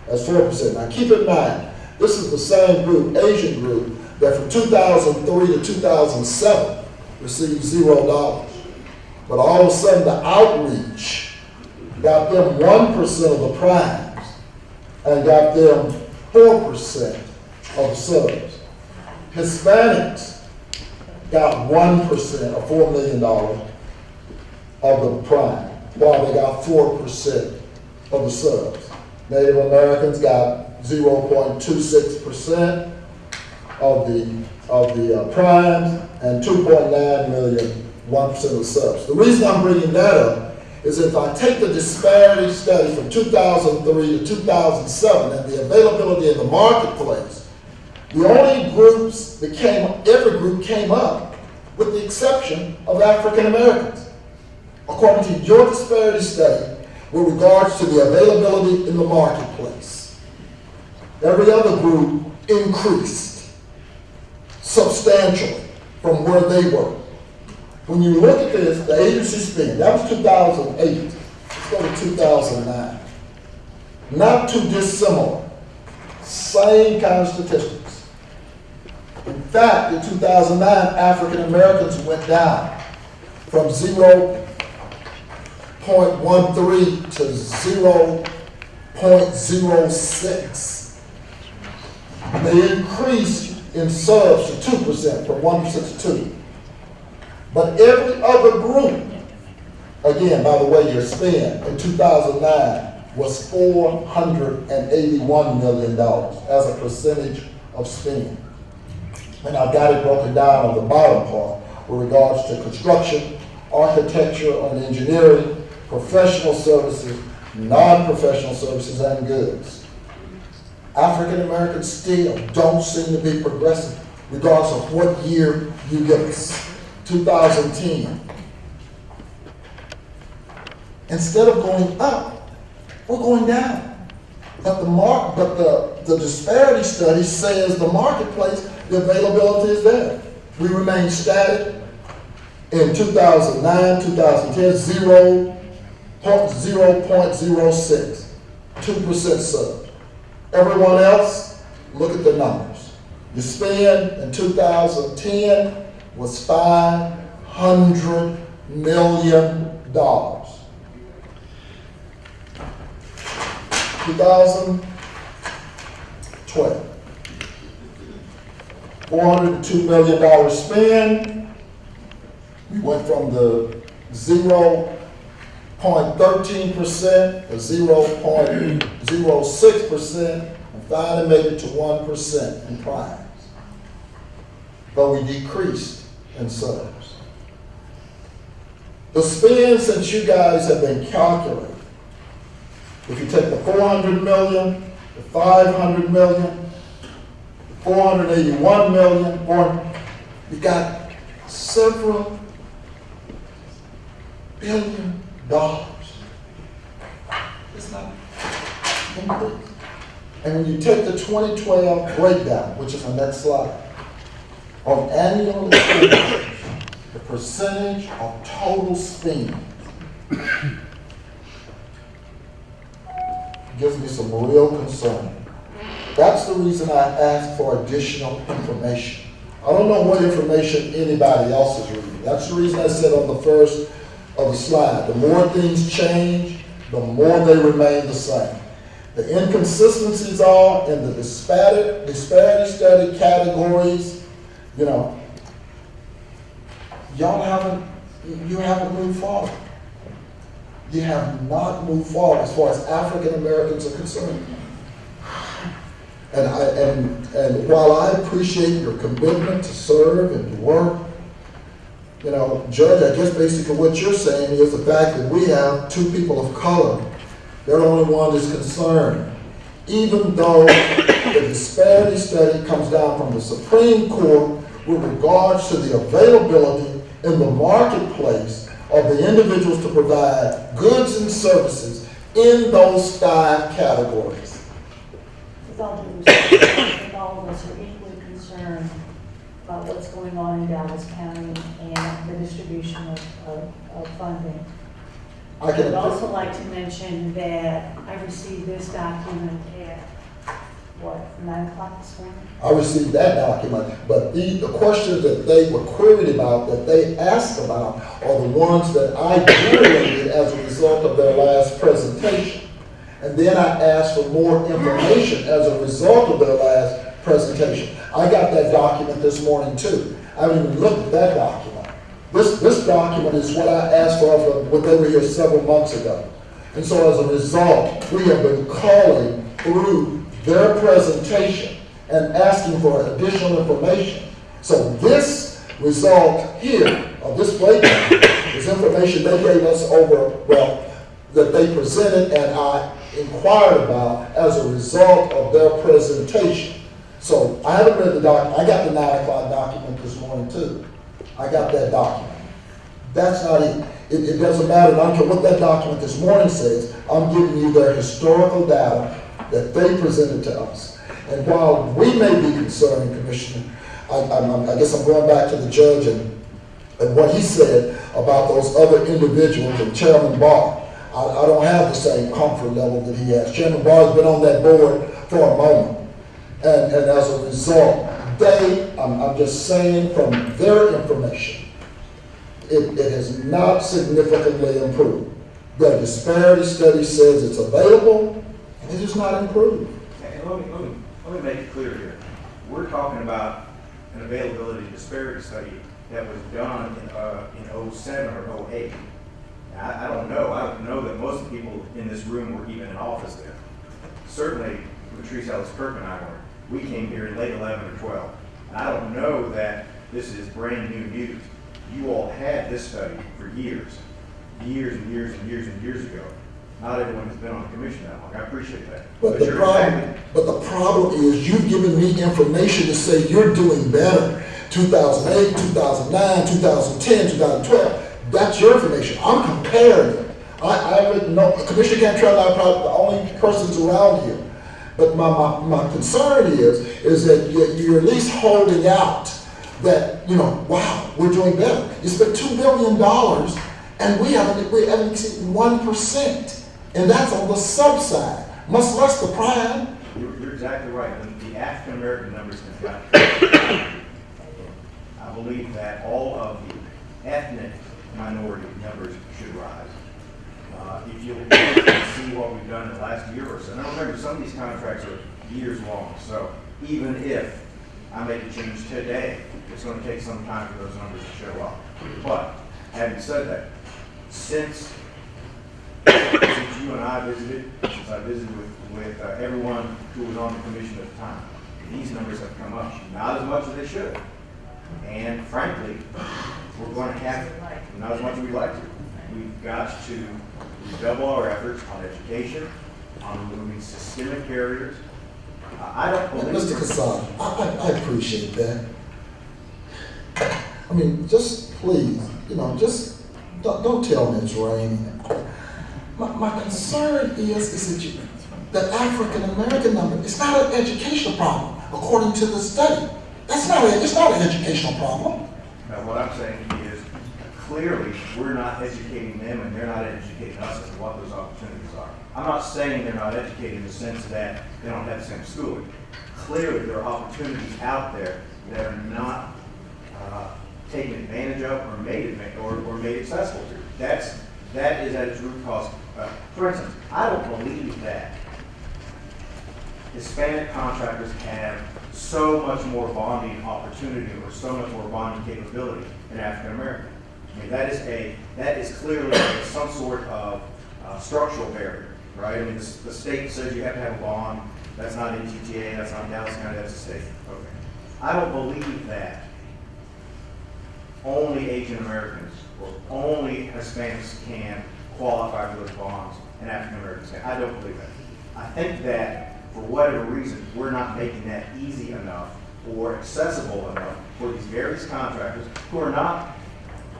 as 4%. Now keep in mind, this is the same group, Asian group, that from 2003 to 2007 received $0. But all of a sudden the outreach got them 1% of the primes and got them 4% of the subs. Hispanics got 1% or $4 million of the prime, while they got 4% of the subs. Native Americans got 0.26% of the primes, and 2.9 million, 1% of the subs. The reason I'm bringing that up is if I take the disparity study from 2003 to 2007 and the availability in the marketplace, the only groups that every group came up, with the exception of African Americans. According to your disparity study, with regards to the availability in the marketplace, every other group increased. substantially from where they were. When you look at this, the agency spending, that was 2008. Let's go to 2009. Not too dissimilar. Same kind of statistics. In fact, in 2009, African Americans went down from 0.13 to 0.06. They increased in subs to 2%, from 1% to 2%. But every other group, again, by the way, your spend in 2009 was $481 million as a percentage of spend. And I've got it broken down on the bottom part with regards to construction, architecture and engineering, professional services, non-professional services, and goods. African Americans still don't seem to be progressive, regardless of what year you give us. 2010. Instead of going up, we're going down. But the disparity study says the marketplace, the availability is there. We remain static in 2009, 2010, 0.06, 2% sub. Everyone else, look at the numbers. The spend in 2010 was $500 million. 2012, $402 million spend. We went from the 0.13% to 0.06% and finally made it to 1% in primes. But we decreased in subs. The spend since you guys have been calculating, if you take the 400 million, the 500 million, the 481 million, you got several $1 billion. It's not increase. And when you take the 2012 breakdown, which is on that slide, on annual expenditures, the percentage of total spending gives me some real concern. That's the reason I asked for additional information. I don't know what information anybody else is reading. That's the reason I said on the first of the slide, the more things change, the more they remain the same. The inconsistencies are in the disparity study categories. You know, you haven't moved forward. You have not moved forward as far as African Americans are concerned. And while I appreciate your commitment to serve and to work, you know, Judge, I guess basically what you're saying is the fact that we have two people of color, they're the only one that's concerned. Even though the disparity study comes down from the Supreme Court with regards to the availability in the marketplace of the individuals to provide goods and services in those 5 categories. With all due respect, I think all of us are equally concerned about what's going on in Dallas County and the distribution of funding. I would also like to mention that I received this document at, 9 o'clock this morning? I received that document, but the questions that they were queried about, that they asked about, are the ones that I generated as a result of their last presentation. And then I asked for more information as a result of their last presentation. I got that document this morning too. I haven't even looked at that document. This document is what I asked for when they were here several months ago. And so as a result, we have been calling through their presentation and asking for additional information. So this result here of this breakdown is information they gave us that they presented and I inquired about as a result of their presentation. So I haven't read the document. I got the 9 o'clock document this morning too. I got that document. That's not it. It doesn't matter. I don't care what that document this morning says. I'm giving you their historical data that they presented to us. And while we may be concerned, Commissioner, I guess I'm going back to the judge and what he said about those other individuals and Chairman Barr. I don't have the same comfort level that he has. Chairman Barr's been on that board for a moment. And as a result, I'm just saying from their information, it has not significantly improved. The disparity study says it's available, and it has not improved. And let me make it clear here. We're talking about an availability disparity study that was done in 07 or 08. I don't know. I don't know that most of the people in this room were even in office then. Certainly, Patrice Ellis Kirk and I were. We came here in late 11 or 12. And I don't know that this is brand new news. You all had this study for years and years and years and years ago. Not everyone has been on the commission that long. I appreciate that. But the problem is you've given me information to say you're doing better. 2008, 2009, 2010, 2012. That's your information. I'm comparing it. I wouldn't know. Commissioner Cantrell and I are probably the only persons around here. But my concern is that you're at least holding out that, wow, we're doing better. You spent $2 billion and we haven't exceeded 1%. And that's on the sub side, much less the prime. You're exactly right. The African American numbers have got I believe that all of the ethnic minority numbers should rise. If you look and see what we've done in the last year or so, and I remember some of these contracts are years long, so even if I make a change today, it's going to take some time for those numbers to show up. But having said that, since you and I visited, since I visited with everyone who was on the commission at the time, these numbers have come up, not as much as they should. And frankly, we're going to have not as much as we'd like to. We've got to redouble our efforts on education, on removing systemic barriers. I don't believe... Mr. Cassata, I appreciate that. I mean, just please, just don't tell me it's raining. My concern is that African American number, it's not an educational problem, according to the study. It's not an educational problem. Now, what I'm saying is, clearly, we're not educating them and they're not educating us as to what those opportunities are. I'm not saying they're not educated in the sense that they don't have the same schooling. Clearly, there are opportunities out there that are not taken advantage of or made accessible to. That is at its root cause. For instance, I don't believe that Hispanic contractors have so much more bonding opportunity or so much more bonding capability than African American. I mean, that is clearly some sort of structural barrier, right? I mean, the state says you have to have a bond. That's not NTTA, that's not Dallas County, that's the state. Okay. I don't believe that only Asian Americans or only Hispanics can qualify for those bonds and African Americans can. I don't believe that. I think that for whatever reason, we're not making that easy enough or accessible enough for these various contractors who are not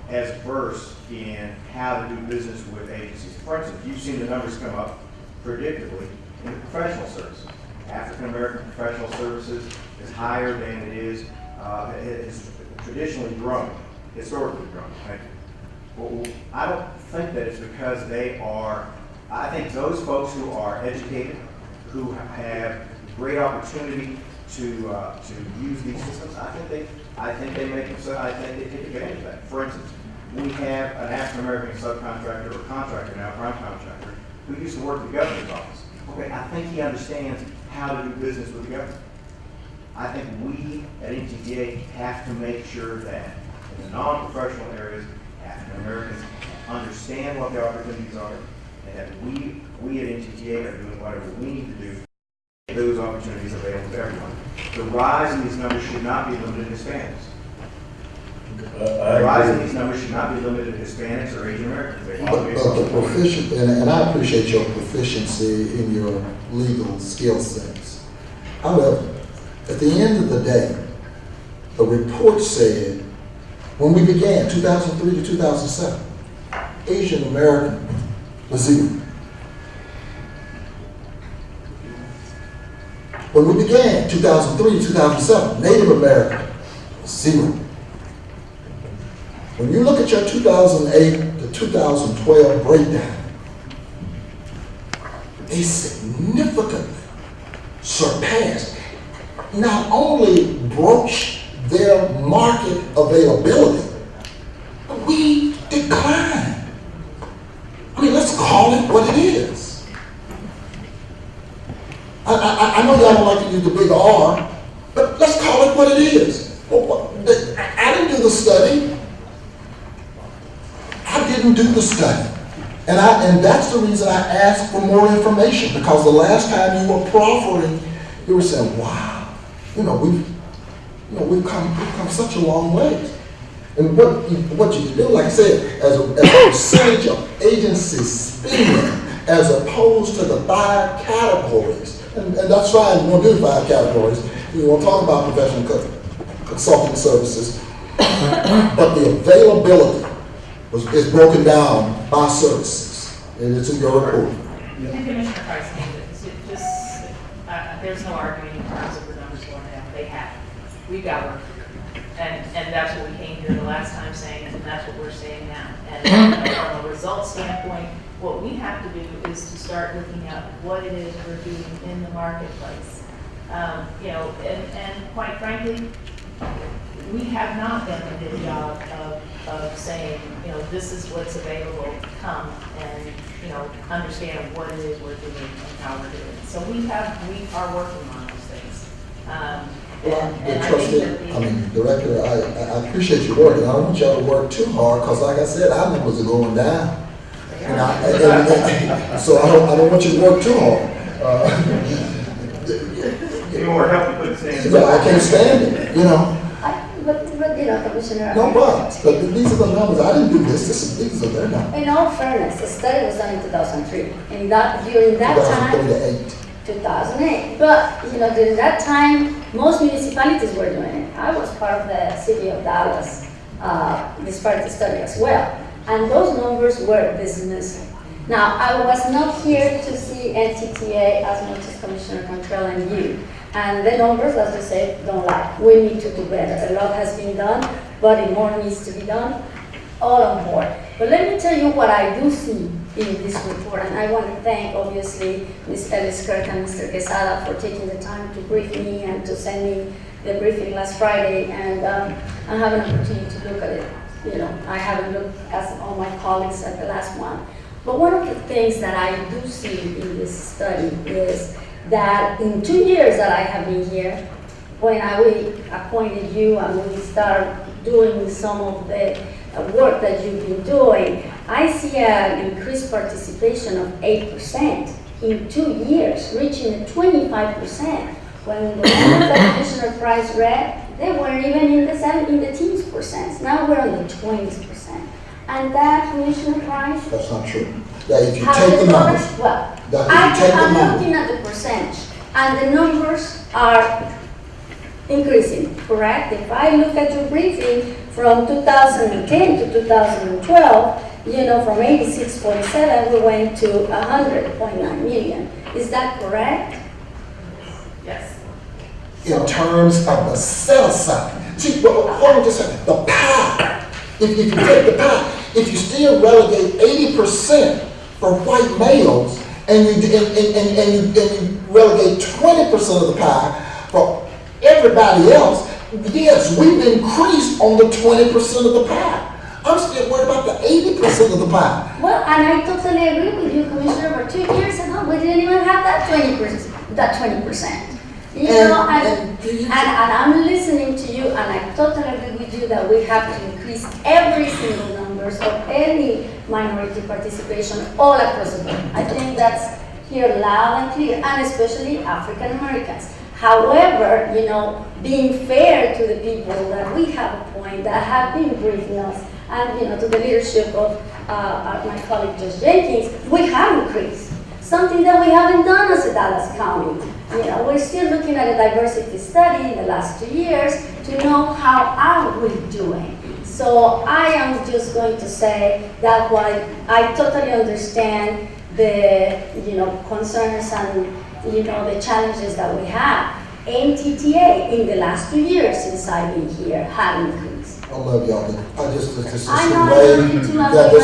as versed in how to do business with agencies. For instance, you've seen the numbers come up predictably in the professional services. African American professional services is higher than it is, it has traditionally grown, historically grown. Thank you. Well, I don't think that it's because they are, I think those folks who are educated, who have great opportunity to use these systems, I think they take advantage of that. For instance, we have an African American subcontractor or contractor now, prime contractor, who used to work in the governor's office. Okay, I think he understands how to do business with the government. I think we at NTTA have to make sure that in the non-professional areas, African Americans understand what their opportunities are, and that we at NTTA are doing whatever we need to do to make those opportunities available to everyone. The rise in these numbers should not be limited to Hispanics. The rise in these numbers should not be limited to Hispanics or Asian Americans. But the proficient, and I appreciate your proficiency in your legal skill sets. However, at the end of the day, the report said, when we began, 2003 to 2007, Asian American was 0. When we began, 2003 to 2007, Native American Zero. When you look at your 2008 to 2012 breakdown, they significantly surpassed, not only broached their market availability, but we declined. I mean, let's call it what it is. I know y'all don't like to use the big R, but let's call it what it is. I didn't do the study. I didn't do the study. And that's the reason I asked for more information, because the last time you were proffering, you were saying, wow, we've come such a long way. And what you do, like I said, as a percentage of agency spending, as opposed to the 5 categories, and that's fine, you want to do 5 categories, you want to talk about professional consulting services, but the availability is broken down by services, and it's in your report. And Commissioner Price, there's no arguing in terms of the numbers going down. They have. We've got work to do. And that's what we came here the last time saying, and that's what we're saying now. And from a results standpoint, what we have to do is to start looking at what it is we're doing in the marketplace. And quite frankly, we have not done a good job of saying, this is what's available, come and, understand what it is we're doing and how we're doing it. So we are working on those things. Director, I appreciate your work, and I don't want y'all to work too hard, because like I said, our numbers are going down. So I don't want you to work too hard. Any more help you put this in? Yeah, I can't stand it, But Commissioner. No, but these are the numbers. I didn't do this. These are their numbers. In all fairness, the study was done in 2003, and during that time, 2008. But during that time, most municipalities were doing it. I was part of the city of Dallas, disparity study as well, and those numbers were dismissed. Now, I was not here to see NTTA as much as Commissioner Cantrell and you. And the numbers, as you say, don't lie. We need to do better. A lot has been done, but more needs to be done. All on board. But let me tell you what I do see in this report, and I want to thank, obviously, Ms. Ellis Kirk and Mr. Quesada for taking the time to brief me and to send me the briefing last Friday, and I have an opportunity to look at it. I haven't looked as all my colleagues at the last one. But one of the things that I do see in this study is that in 2 years that I have been here, when we appointed you and we started doing some of the work that you've been doing, I see an increased participation of 8% in 2 years, reaching 25%. When the numbers that Commissioner Price read, they weren't even in the teens percent. Now we're on the 20%. And that, Commissioner Price? That's not true. Yeah, if you take the numbers. Well, I'm looking at the percentage, and the numbers are increasing, correct? If I look at your briefing from 2010 to 2012, from 86.7, we went to 100.9 million. Is that correct? Yes. In terms of the set aside. See, hold on just a second. The pie. If you take the pie, if you still relegate 80% for white males, and you relegate 20% of the pie for everybody else, yes, we've increased on the 20% of the pie. I'm still worried about the 80% of the pie. Well, and I totally agree with you, Commissioner, but 2 years ago, we didn't even have that 20%. And I'm listening to you, and I totally agree with you that we have to increase every single numbers of any minority participation all across the board. I think that's here loud and clear, and especially African Americans. However, being fair to the people that we have appointed that have been briefing us, and to the leadership of my colleague Judge Jenkins, we have increased. Something that we haven't done as a Dallas County. We're still looking at a diversity study in the last 2 years to know how are we doing. So I am just going to say that while I totally understand the concerns and the challenges that we have, NTTA in the last 2 years since I've been here have increased. I love y'all, but this I know, I love you too, I love you.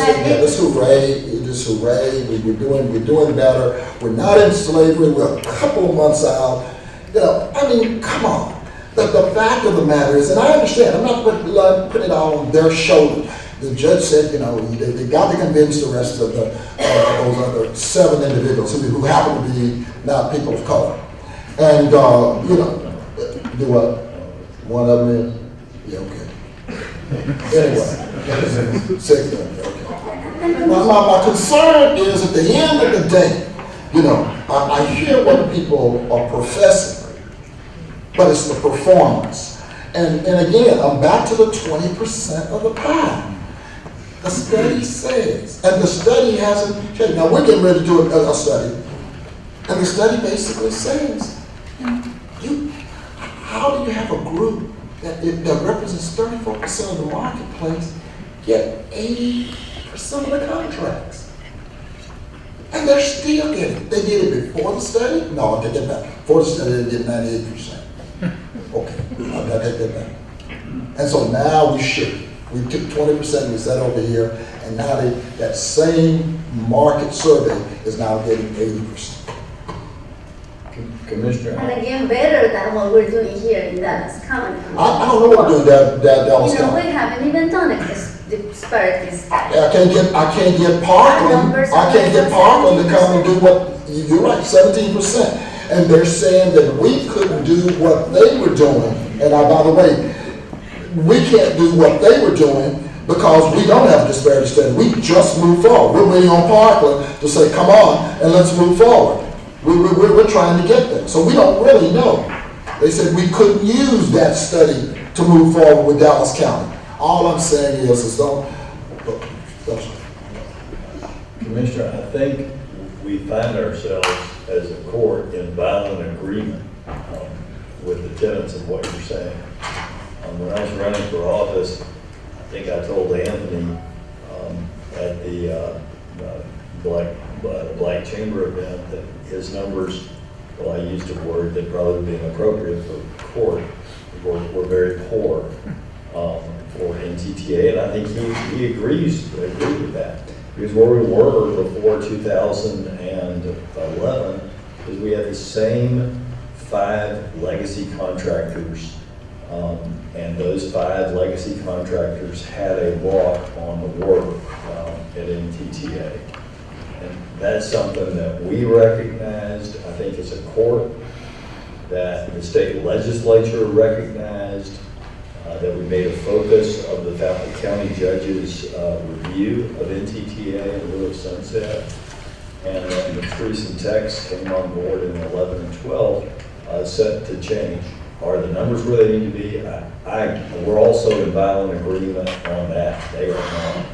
this hooray, we're doing better. We're not in slavery, we're a couple of months out. You know, I mean, come on. The fact of the matter is, and I understand, I'm not putting it all on their shoulders. The judge said, you know, they got to convince the rest of those other 7 individuals who happen to be not people of color. And, you know, do what? One of them is? Yeah, okay. Anyway, 6 of them, okay. My concern is at the end of the day, you know, I hear what people are professing, but it's the performance. And again, I'm back to the 20% of the pie. The study says, and the study hasn't changed. Now, we're getting ready to do a study, and the study basically says, how do you have a group that represents 34% of the marketplace get 80% of the contracts? And they're still getting, they did it before the study? No, I take that back. Before the study, they did 98%. Okay, I take that back. And so now we shift. We took 20% and we set over here, and now that same market survey is now getting 80%. Commissioner. And again, better than what we're doing here in Dallas County. I don't know what we're doing that Dallas You know, County. we haven't even done it, this disparities. I can't get Parkland. I can't get Parkland to come and do what you're right, 17%. And they're saying that we couldn't do what they were doing. And by the way, we can't do what they were doing because we don't have a disparity study. We just move forward. We're waiting on Parkland to say, come on, and let's move forward. We're trying to get there. So we don't really know. They said we couldn't use that study to move forward with Dallas County. All I'm saying is don't. Commissioner, I think we find ourselves as a court in violent agreement with the tenets of what you're saying. When I was running for office, I think I told Anthony at the Black Chamber event that his numbers, well, I used a word that probably would be inappropriate for court, were very poor for NTTA, and I think he agrees with that. Because where we were before 2011 is we had the same 5 legacy contractors, and those 5 legacy contractors had a walk on the work at NTTA. And that's something that we recognized, I think, as a court, that the state legislature recognized, that we made a focus of the Fountain County judge's review of NTTA in lieu of Sunset, and then the Patrice and Tex came on board in 11 and 12, set to change. Are the numbers where they need to be? We're also in violent agreement on that. They are not.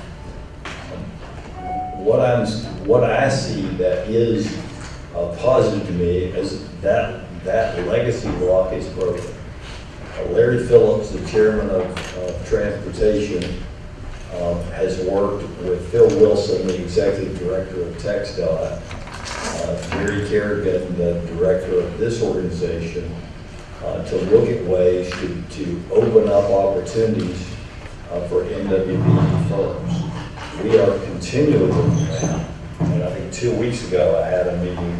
What I see that is positive to me is that legacy block is broken. Larry Phillips, the chairman of transportation, has worked with Phil Wilson, the executive director of TxDOT, Gary Kerrigan, the director of this organization, to look at ways to open up opportunities for MWB firms. We are continuing that. And I think 2 weeks ago, I had a meeting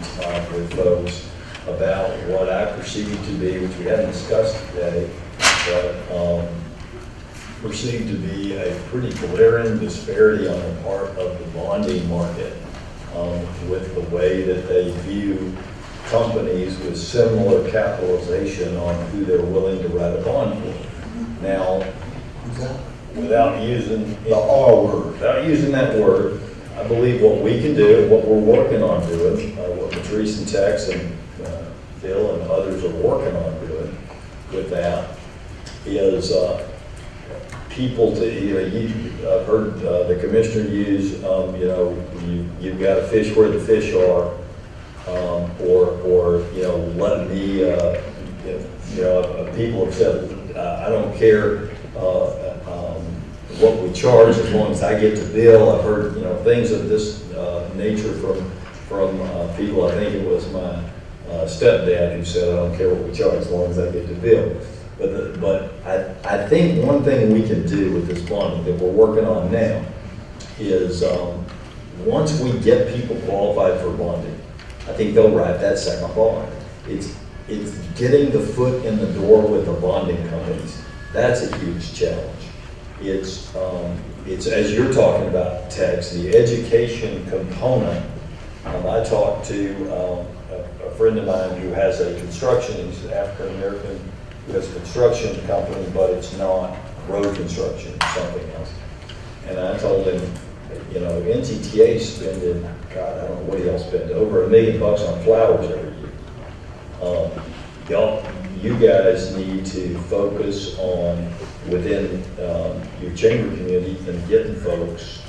with folks about what I perceive to be, which we haven't discussed today, but perceived to be a pretty glaring disparity on the part of the bonding market with the way that they view companies with similar capitalization on who they're willing to write a bond for. Now, without using the R word, without using that word, I believe what we can do, what we're working on doing, what Patrice and Tex and Phil and others are working on doing with that, is people to, I've heard the commissioner use, you've got to fish where the fish are, or let me, people have said, I don't care what we charge as long as I get to bill. I've heard, things of this nature from people. I think it was my stepdad who said, I don't care what we charge as long as I get the bill. But I think one thing we can do with this bonding that we're working on now is once we get people qualified for bonding, I think they'll write that second bond. It's getting the foot in the door with the bonding companies. That's a huge challenge. It's as you're talking about, Tex, the education component. I talked to a friend of mine who has a construction, he's African American, who has a construction company, but it's not road construction, it's something else. And I told him, you know, NCTA spending, God, I don't know what y'all spend, over $1 million on flowers every year. You guys need to focus on within your chamber community and getting folks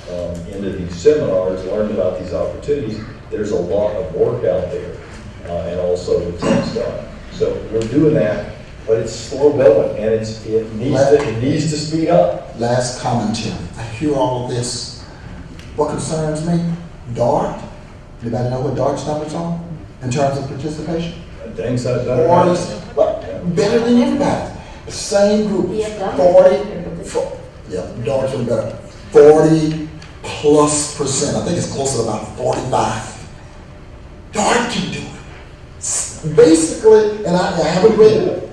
into these seminars, learn about these opportunities. There's a lot of work out there, and also with TechStop. So we're doing that, but it's slow going, and it needs to speed up. Last commentary. I hear all of this. What concerns me? DART. Anybody know what DART's numbers are in terms of participation? Thanks, I've done it. Better than everybody. The same group. 40. Yeah, DART's been better. 40+%. I think it's close to about 45. DART can do it. Basically, and I haven't read it.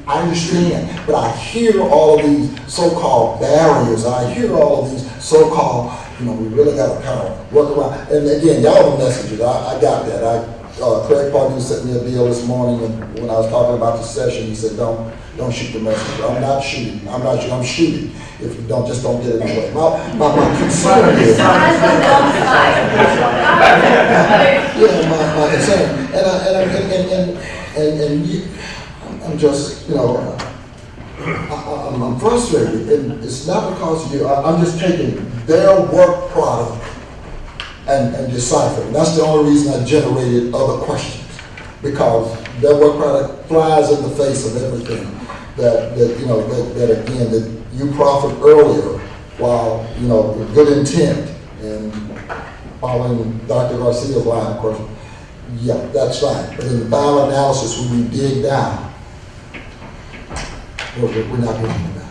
I understand, but I hear all of these so-called barriers. I hear all of these so-called, we really got to kind of work around. And again, y'all the messages. I got that. Craig Pardue sent me a deal this morning, and when I was talking about the session, he said, don't shoot the messenger. I'm not shooting. I'm shooting. If you don't, just don't get in the way. My concern is... my concern, and you, I'm just, I'm frustrated, and it's not because of you. I'm just taking their work product and deciphering. That's the only reason I generated other questions, because their work product flies in the face of everything that again, that you proffered earlier, while, with good intent and following Dr. Garcia's line of course. Yeah, that's fine. But in the final analysis, when we dig down, we're not doing anything about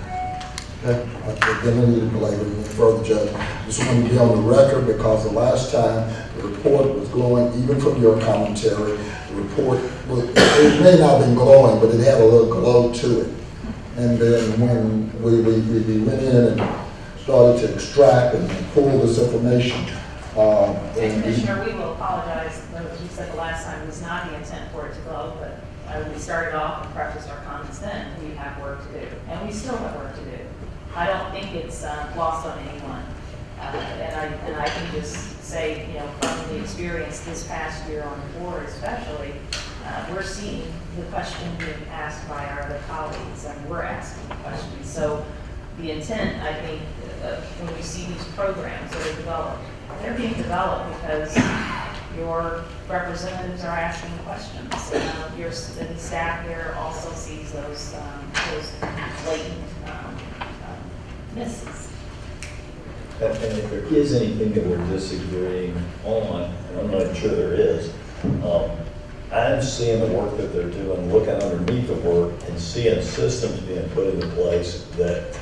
it. Okay? Then we need to belabor it any further, Judge. Just want to be on the record, because the last time the report was glowing, even from your commentary, the report, it may not have been glowing, but it had a little glow to it. And then when we went in and started to extract and pull this information, Commissioner, we will apologize. You said the last time was not the intent for it to go, but we started off and prefaced our comments then. We have work to do, and we still have work to do. I don't think it's lost on anyone. And I can just say, from the experience this past year on the board especially, we're seeing the question being asked by our other colleagues, and we're asking questions. So the intent, I think, when we see these programs that are developed, they're being developed because your representatives are asking questions. The staff here also sees those blatant misses. And if there is anything that we're disagreeing on, and I'm not sure there is, I'm seeing the work that they're doing, looking underneath the work, and seeing systems being put into place that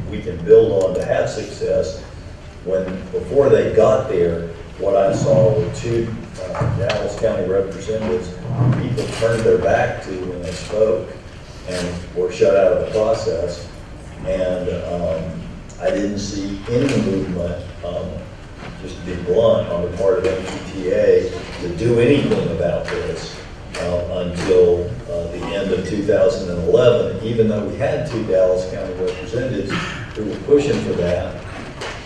we can build on to have success. Before they got there, what I saw were two Dallas County representatives, people turned their back to when they spoke and were shut out of the process. And I didn't see any movement, just to be blunt, on the part of NCTA to do anything about this until the end of 2011, even though we had two Dallas County representatives who were pushing for that,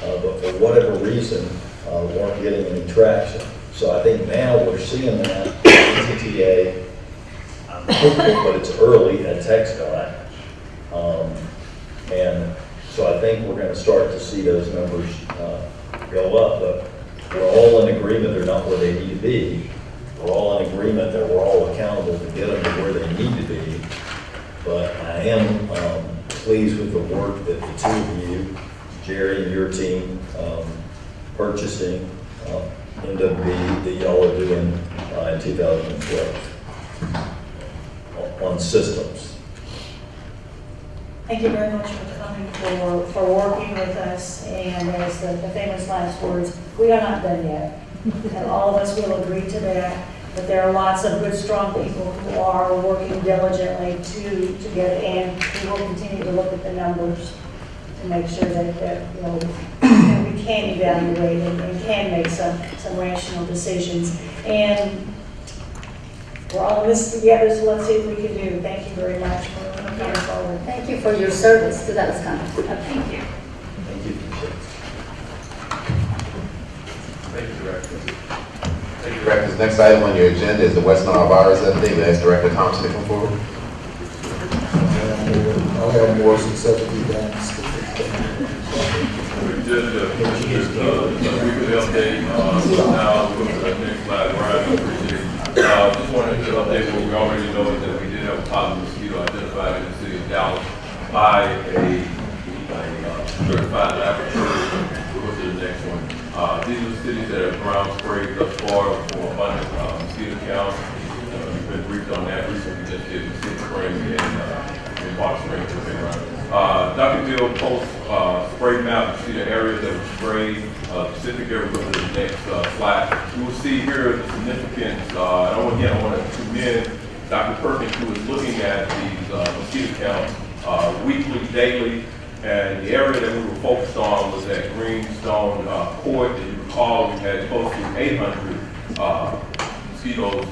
but for whatever reason, weren't getting any traction. So I think now we're seeing that NCTA, I'm hopeful, but it's early at TxDOT. And so I think we're going to start to see those numbers go up. But we're all in agreement they're not where they need to be. We're all in agreement that we're all accountable to get them to where they need to be. But I am pleased with the work that the two of you, Jerry and your team, purchasing MWB that y'all are doing in 2012. on systems. Thank you very much for coming, for working with us, and as the famous last words, we are not done yet. And all of us will agree to that, but there are lots of good, strong people who are working diligently to get it, and we will continue to look at the numbers to make sure that you know, we can evaluate and can make some rational decisions. And we're all in this together, so let's see what we can do. Thank you very much for coming forward. Thank you for your service to Dallas County. Thank you. Thank you. Thank you, Director. Thank you, Director. Next item on your agenda is the West Nile virus update. We ask Director Thompson to come forward. I'll have more successful events. Just a weekly update, now go to the next slide, Brian, I appreciate it. Just wanted to update what we already know is that we did have a positive mosquito identified in the city of Dallas by a certified laboratory. We'll go to the next one. These are the cities that have ground sprayed thus far for abundant mosquito counts. We've been briefed on that recently, just did Mosquito Spring and Box Spring. Dr. Bill posts spray map. You see the areas that were sprayed, specific areas. Go to the next slide. You will see here the significance. I want to zoom in. Dr. Perkins, who is looking at these mosquito counts weekly, daily, and the area that we were focused on was that Greenstone Court. As you recall, we had close to 800 mosquitoes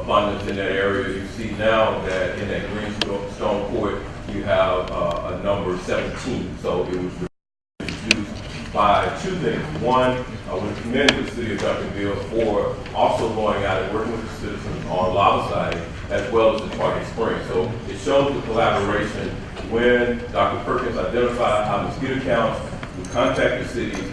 abundance in that area. You see now that in that Greenstone Court, you have a number 17. So it was reduced by two things. One, I would commend the city of Duncanville for also going out and working with the citizens on lava siding as well as the Target Spring. So it shows the collaboration when Dr. Perkins identified high mosquito counts, we contact the cities,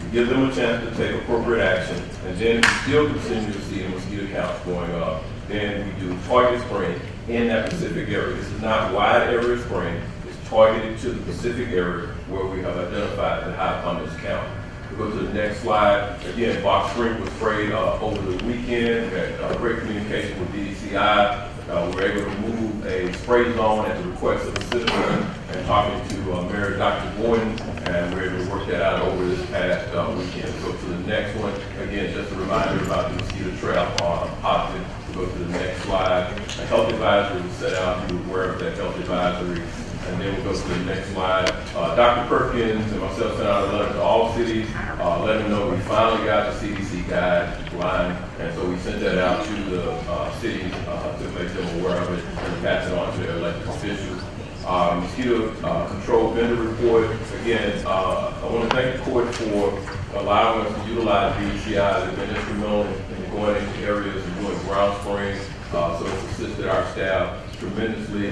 we give them a chance to take appropriate action, and then we still continue to see the mosquito counts going up. Then we do Target Spring in that specific area. This is not wide area spraying. It's targeted to the specific area where we have identified the high abundance count. We go to the next slide. Again, Box Spring was sprayed over the weekend. We had great communication with DCI. We were able to move a spray zone at the request of the citizen and talking to Mayor Dr. Gordon, and we were able to work that out over this past weekend. Go to the next one. Again, just a reminder about the mosquito trap on positive. Go to the next slide. A health advisory was set out. You were aware of that health advisory. And then we'll go to the next slide. Dr. Perkins and myself sent out a letter to all cities, letting them know we finally got the CDC guideline. And so we sent that out to the cities to make them aware of it and pass it on to their elected officials. Mosquito control vendor report. Again, I want to thank the court for allowing us to utilize DCI. They've been instrumental in going into areas and doing ground spraying. So it's assisted our staff tremendously.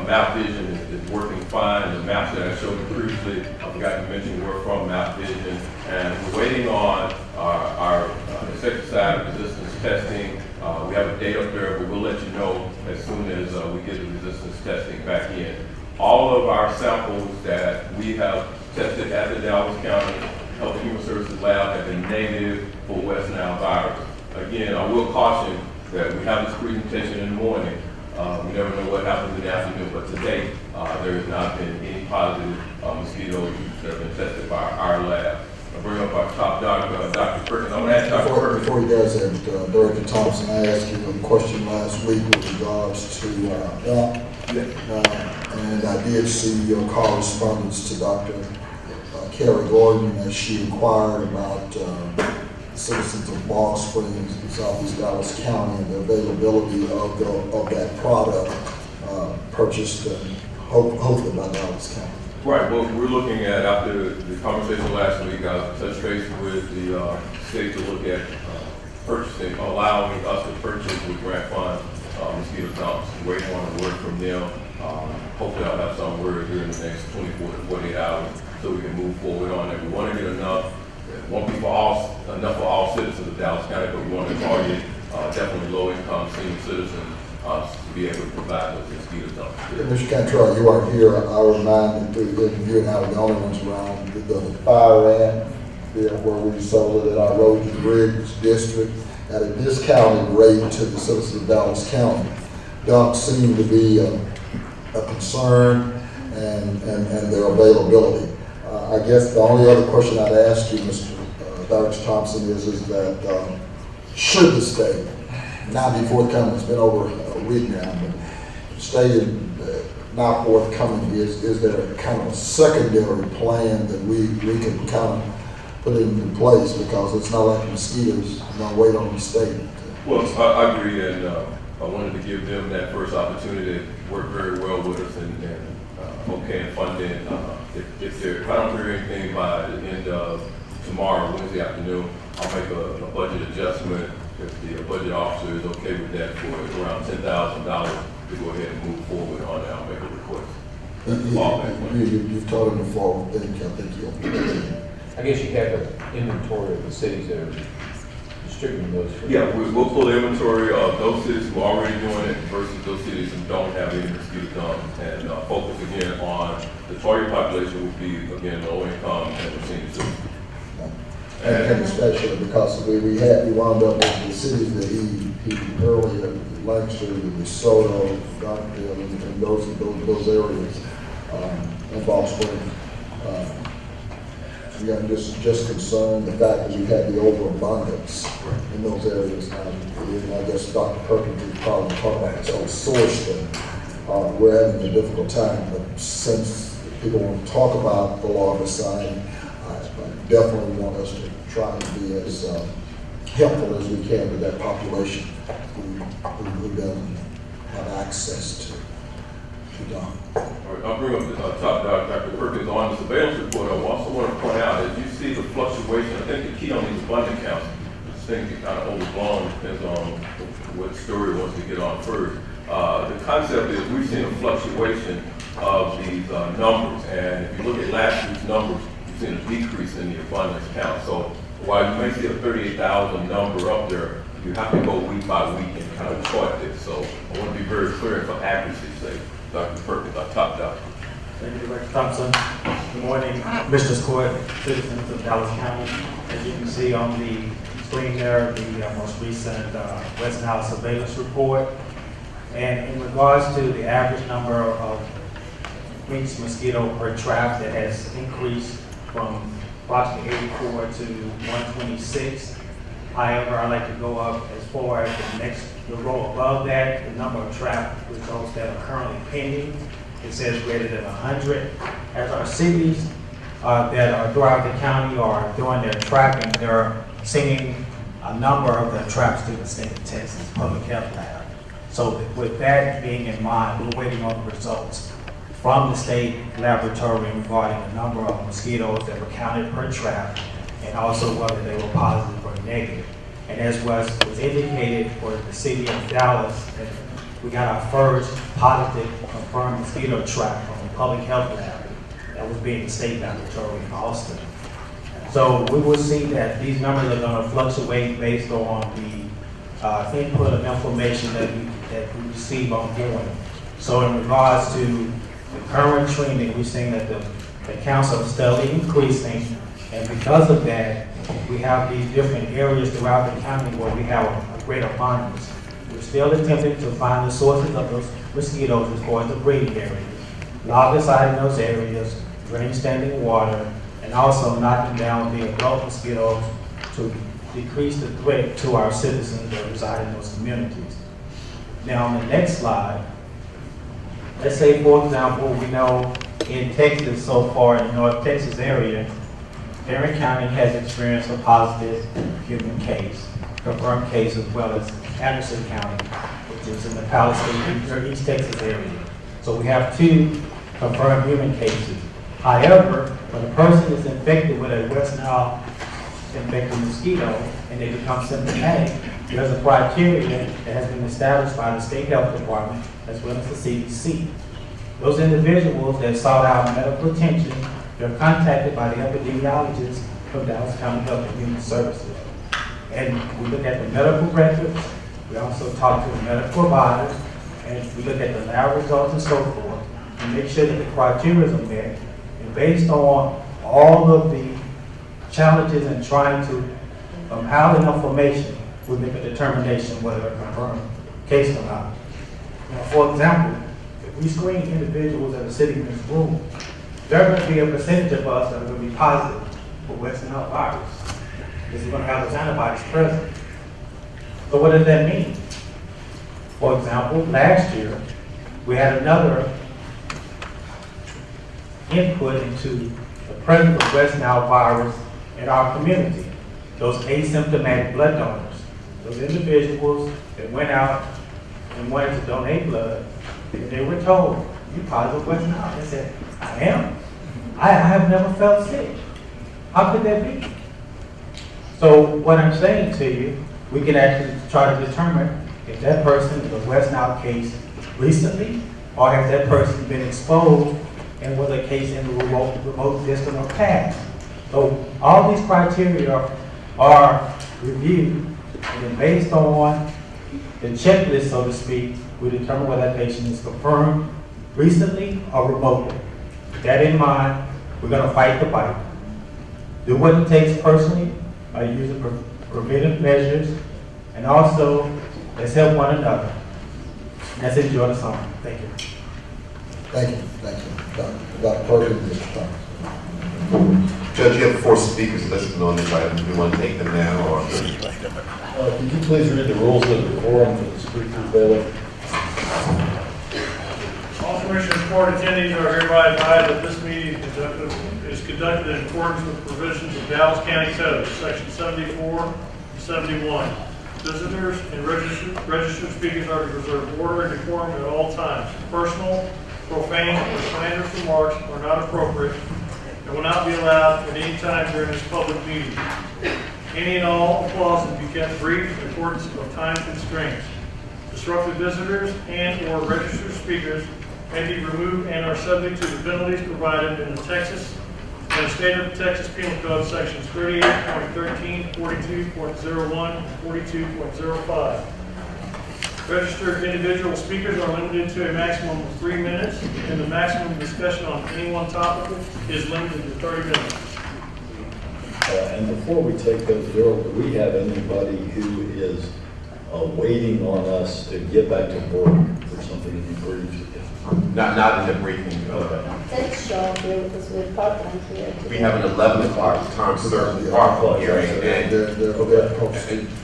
Map Vision is working fine. The maps that I showed you previously, I forgot to mention, were from Map Vision. And we're waiting on our insecticide resistance testing. We have a date up there, but we'll let you know as soon as we get the resistance testing back in. All of our samples that we have tested at the Dallas County Health and Human Services Lab have been negative for West Nile virus. Again, I will caution that we have this presentation in the morning. We never know what happens in the afternoon, but to date, there has not been any positive mosquitoes that have been tested by our lab. I'll bring up our top doctor, Dr. Perkins. I'm going to ask Dr. Perkins. Before he does that, Director Thompson, I asked you a question last week with regards to and I did see your correspondence to Dr. Carrie Gordon as she inquired about citizens of Ball Springs in Southeast Dallas County and the availability of that product purchased hopefully by Dallas County. Right, well, we're looking at, after the conversation last week, I touched base with the state to look at purchasing, allowing us to purchase with grant funds mosquito dumps. Waiting on a word from them. Hopefully I'll have some word here in the next 24 to 48 hours so we can move forward on it. We want to get enough. Won't be enough for all citizens of Dallas County, but we want to target definitely low-income senior citizens to be able to provide those mosquito dumps. Mr. Cantrell, you are here. I remind that you and I were the only ones around the fire ant where we sold it at our Road and Bridge district at a discounted rate to the citizens of Dallas County. ducks seem to be a concern and their availability. I guess the only other question I'd ask you, Mr. Dr. Thompson, is that should the state not be forthcoming, it's been over a week now, but the state is not forthcoming, is there a kind of a secondary plan that we can kind of put in place, because it's not like mosquitoes gonna wait on the state? Well, I agree, and I wanted to give them that first opportunity to work very well with us and okay in funding. If I don't hear anything by the end of tomorrow, Wednesday afternoon, I'll make a budget adjustment. If the budget officer is okay with that for around $10,000 to go ahead and move forward on it, I'll make a request. You've told him before, I think you'll. I guess you have an inventory of the cities that are distributing those. Yeah, we'll pull the inventory of those cities who are already doing it versus those cities who don't have any mosquito counts, and focus again on the target population would be, again, low income and the senior citizens. And especially because we wound up with the cities that he earlier, Lancaster, DeSoto, Rockville, and those areas, and Ball Spring. I'm just concerned the fact that we had the overabundance in those areas. And I guess Dr. Perkins is probably talking about this whole source thing. We're having a difficult time, but since people want to talk about the larvicide, I definitely want us to try to be as helpful as we can to that population who doesn't have access to Don. All right, I'll bring up the top Dr. Perkins on the surveillance report. I also want to point out, as you see the fluctuation, I think the key on these abundant counts, this thing get kind of overblown, depends on what story wants to get on first. The concept is we've seen a fluctuation of these numbers, and if you look at last week's numbers, you've seen a decrease in the abundance count. So while you may see a 38,000 number up there, you have to go week by week and kind of chart this. So I want to be very clear and for accuracy's sake. Dr. Perkins, our top doctor. Thank you, Dr. Thompson. Good morning, Mr. Court, citizens of Dallas County. As you can see on the screen there, the most recent West Nile surveillance report. And in regards to the average number of queens mosquito per trap that has increased from approximately 84 to 126. However, I'd like to go up as far as the row above that, the number of trap results that are currently pending. It says greater than 100. As our cities that are throughout the county are doing their trapping, they're sending a number of the traps to the state of Texas Public Health Lab. So with that being in mind, we're waiting on the results from the state laboratory regarding the number of mosquitoes that were counted per trap, and also whether they were positive or negative. And as was indicated for the city of Dallas, we got our first positive confirmed mosquito trap from the public health lab that was being the state laboratory in Austin. So we will see that these numbers are going to fluctuate based on the input of information that we receive ongoing. So in regards to the current trending, we're seeing that the counts are steadily increasing, and because of that, we have these different areas throughout the county where we have a great abundance. We're still attempting to find the sources of those mosquitoes as far as the breeding areas, larvicide in those areas, drain standing water, and also knocking down the adult mosquitoes to decrease the threat to our citizens that reside in those communities. Now on the next slide, let's say for example, we know in Texas so far, in the North Texas area, Tarrant County has experienced a positive human case, confirmed case, as well as Anderson County, which is in the Palisades or East Texas area. So we have 2 confirmed human cases. However, when a person is infected with a West Nile infected mosquito and they become symptomatic, there's a criteria that has been established by the State Health Department as well as the CDC. Those individuals that sought out medical attention, they're contacted by the epidemiologist from Dallas County Health and Human Services. And we look at the medical records, we also talk to the medical providers, and we look at the lab results and so forth, and make sure that the criteria are met. And based on all of the challenges in trying to compile the information, we make a determination whether a confirmed case or not. Now, for example, if we screen individuals that are sitting in this room, there are going to be a percentage of us that are going to be positive for West Nile virus. Because we're going to have those antibodies present. So what does that mean? For example, last year, we had another input into the presence of West Nile virus in our community. Those asymptomatic blood donors, those individuals that went out and wanted to donate blood, and they were told, "You positive West Nile." They said, "I am. I have never felt sick." How could that be? So what I'm saying to you, we can actually try to determine if that person is a West Nile case recently, or has that person been exposed and was a case in the remote distant or past. So all these criteria are reviewed, and then based on the checklist, so to speak, we determine whether that patient is confirmed recently or remotely. With that in mind, we're going to fight the fight. Do what it takes personally by using preventive measures, and also let's help one another. Let's enjoy the summer. Thank you. Thank you, thank you. Dr. Perkins, Mr. Thomas. Judge, you have 4 speakers listed on this item. Do you want to take them now, or? Could you please read the rules of the forum for the speakers, Bailiff? All Commissioners Court attendees are hereby advised that this meeting is conducted in accordance with the provisions of Dallas County Code, Section 74 and 71. Visitors and registered speakers are to preserve order and decorum at all times. Personal, profane, or slanderous remarks are not appropriate and will not be allowed at any time during this public meeting. Any and all applause will be kept brief in accordance with time constraints. Disruptive visitors and or registered speakers may be removed and are subject to the penalties provided in the Texas and the State of Texas Penal Code Sections 38.13, 42.01, and 42.05. Registered individual speakers are limited to a maximum of 3 minutes, and the maximum discussion on any one topic is limited to 30 minutes. And before we take those, Daryl, do we have anybody who is waiting on us to get back to work for something in the brief? Not in the briefing. That's short here because we're part-time here. We have an 11 o'clock time certain part hearing.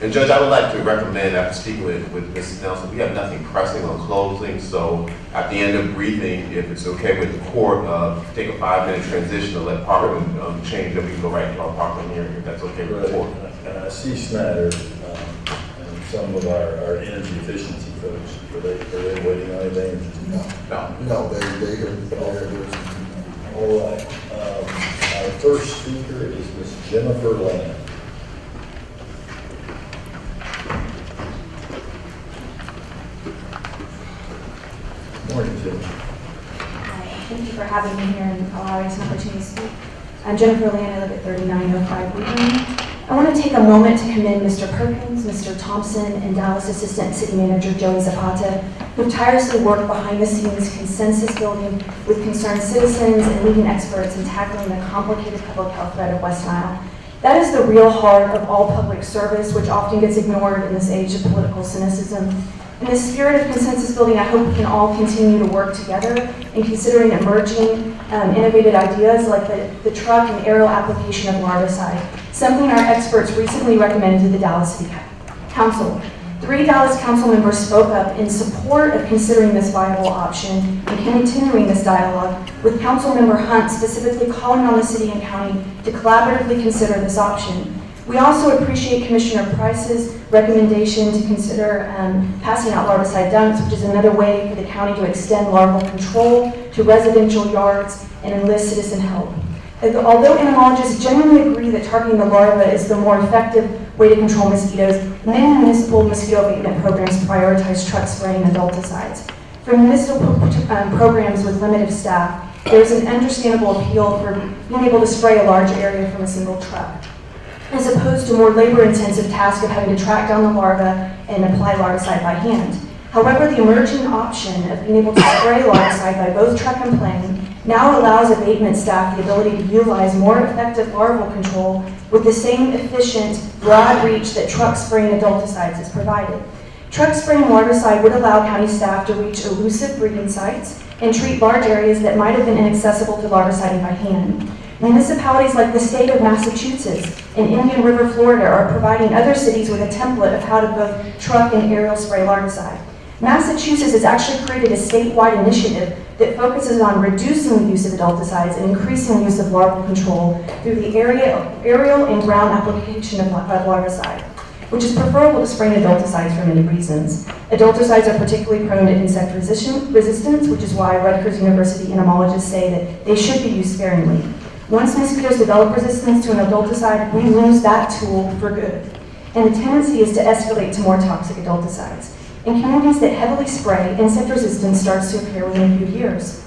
And Judge, I would like to recommend, after speaking with Mrs. Nelson, we have nothing pressing on closing. So at the end of briefing, if it's okay with the court, take a 5-minute transition to let Parkland change, then we can go right to our Parkland hearing, if that's okay with the court. And I see Snyder and some of our energy efficiency folks. Are they waiting on anything? No, they hear. All right. Our first speaker is Ms. Jennifer Land. Morning, Jim. Hi, thank you for having me here and allowing us an opportunity to speak. I'm Jennifer Land. I live at 3905 Wheaton. I want to take a moment to commend Mr. Perkins, Mr. Thompson, and Dallas Assistant City Manager Joey Zapata, who tirelessly worked behind the scenes consensus building with concerned citizens and leading experts in tackling the complicated public health threat of West Nile. That is the real heart of all public service, which often gets ignored in this age of political cynicism. In the spirit of consensus building, I hope we can all continue to work together in considering emerging innovative ideas like the truck and aerial application of larvicide, something our experts recently recommended to the Dallas City Council. 3 Dallas council members spoke up in support of considering this viable option and continuing this dialogue, with Councilmember Hunt specifically calling on the city and county to collaboratively consider this option. We also appreciate Commissioner Price's recommendation to consider passing out larvicide dumps, which is another way for the county to extend larval control to residential yards and enlist citizen help. Although entomologists generally agree that targeting the larva is the more effective way to control mosquitoes, many municipal mosquito abatement programs prioritize truck spraying adulticides. For municipal programs with limited staff, there's an understandable appeal for being able to spray a large area from a single truck, as opposed to more labor-intensive task of having to track down the larva and apply larvicide by hand. However, the emerging option of being able to spray larvicide by both truck and plane now allows abatement staff the ability to utilize more effective larval control with the same efficient, broad reach that truck spraying adulticides has provided. Truck spraying larvicide would allow county staff to reach elusive breeding sites and treat large areas that might have been inaccessible to larviciding by hand. Municipalities like the state of Massachusetts and Indian River, Florida are providing other cities with a template of how to both truck and aerial spray larvicide. Massachusetts has actually created a statewide initiative that focuses on reducing the use of adulticides and increasing the use of larval control through the aerial and ground application of larvicide, which is preferable to spraying adulticides for many reasons. Adulticides are particularly prone to insect resistance, which is why Rutgers University entomologists say that they should be used sparingly. Once mosquitoes develop resistance to an adulticide, we lose that tool for good. And the tendency is to escalate to more toxic adulticides. In communities that heavily spray, insect resistance starts to appear within a few years.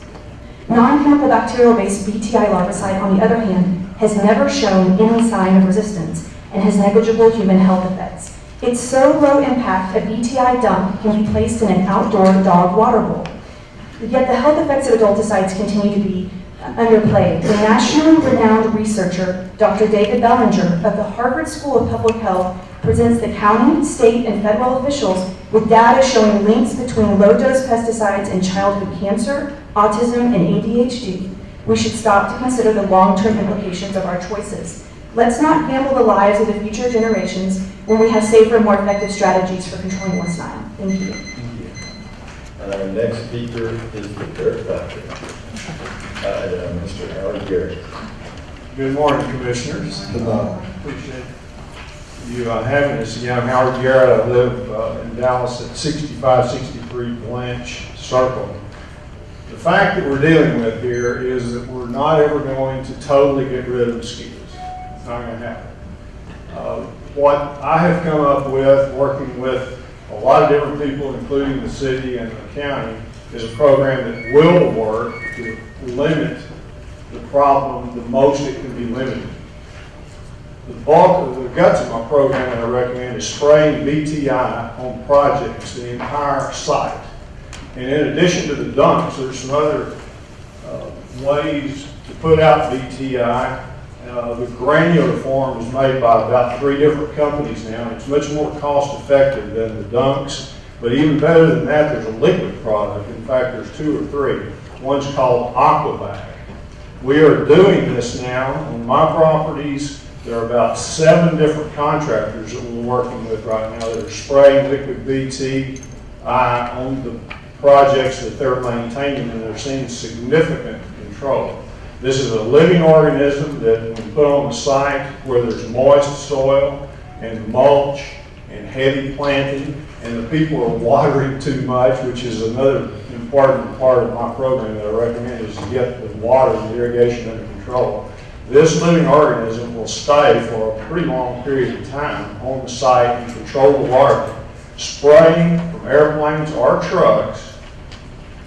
Non-chemical bacterial-based BTI larvicide, on the other hand, has never shown any sign of resistance and has negligible human health effects. It's so low impact, a BTI dump can be placed in an outdoor dog water bowl. Yet the health effects of adulticides continue to be underplayed. The nationally renowned researcher, Dr. David Bellinger of the Harvard School of Public Health, presents the county, state, and federal officials with data showing links between low-dose pesticides and childhood cancer, autism, and ADHD. We should stop to consider the long-term implications of our choices. Let's not gamble the lives of the future generations when we have safer, more effective strategies for controlling West Nile. Thank you. And our next speaker is the third doctor, Mr. Howard Garrett. Good morning, Commissioners. Good morning. Appreciate you having us again. I'm Howard Garrett. I live in Dallas at 6563 Blanche Circle. The fact that we're dealing with here is that we're not ever going to totally get rid of mosquitoes. It's not going to happen. What I have come up with, working with a lot of different people, including the city and the county, is a program that will work to limit the problem the most it can be limited. The bulk of the guts of my program that I recommend is spraying BTI on projects, the entire site. And in addition to the dumps, there's some other ways to put out BTI. The granular form is made by about 3 different companies now, and it's much more cost effective than the dunks. But even better than that, there's a liquid product. In fact, there's 2 or 3. One's called Aquabag. We are doing this now on my properties. There are about 7 different contractors that we're working with right now that are spraying liquid BTI on the projects that they're maintaining, and they're seeing significant control. This is a living organism that when put on the site where there's moist soil and mulch and heavy planting, and the people are watering too much, which is another important part of my program that I recommend, is to get the water and the irrigation under control. This living organism will stay for a pretty long period of time on the site and control the larvae. Spraying from airplanes or trucks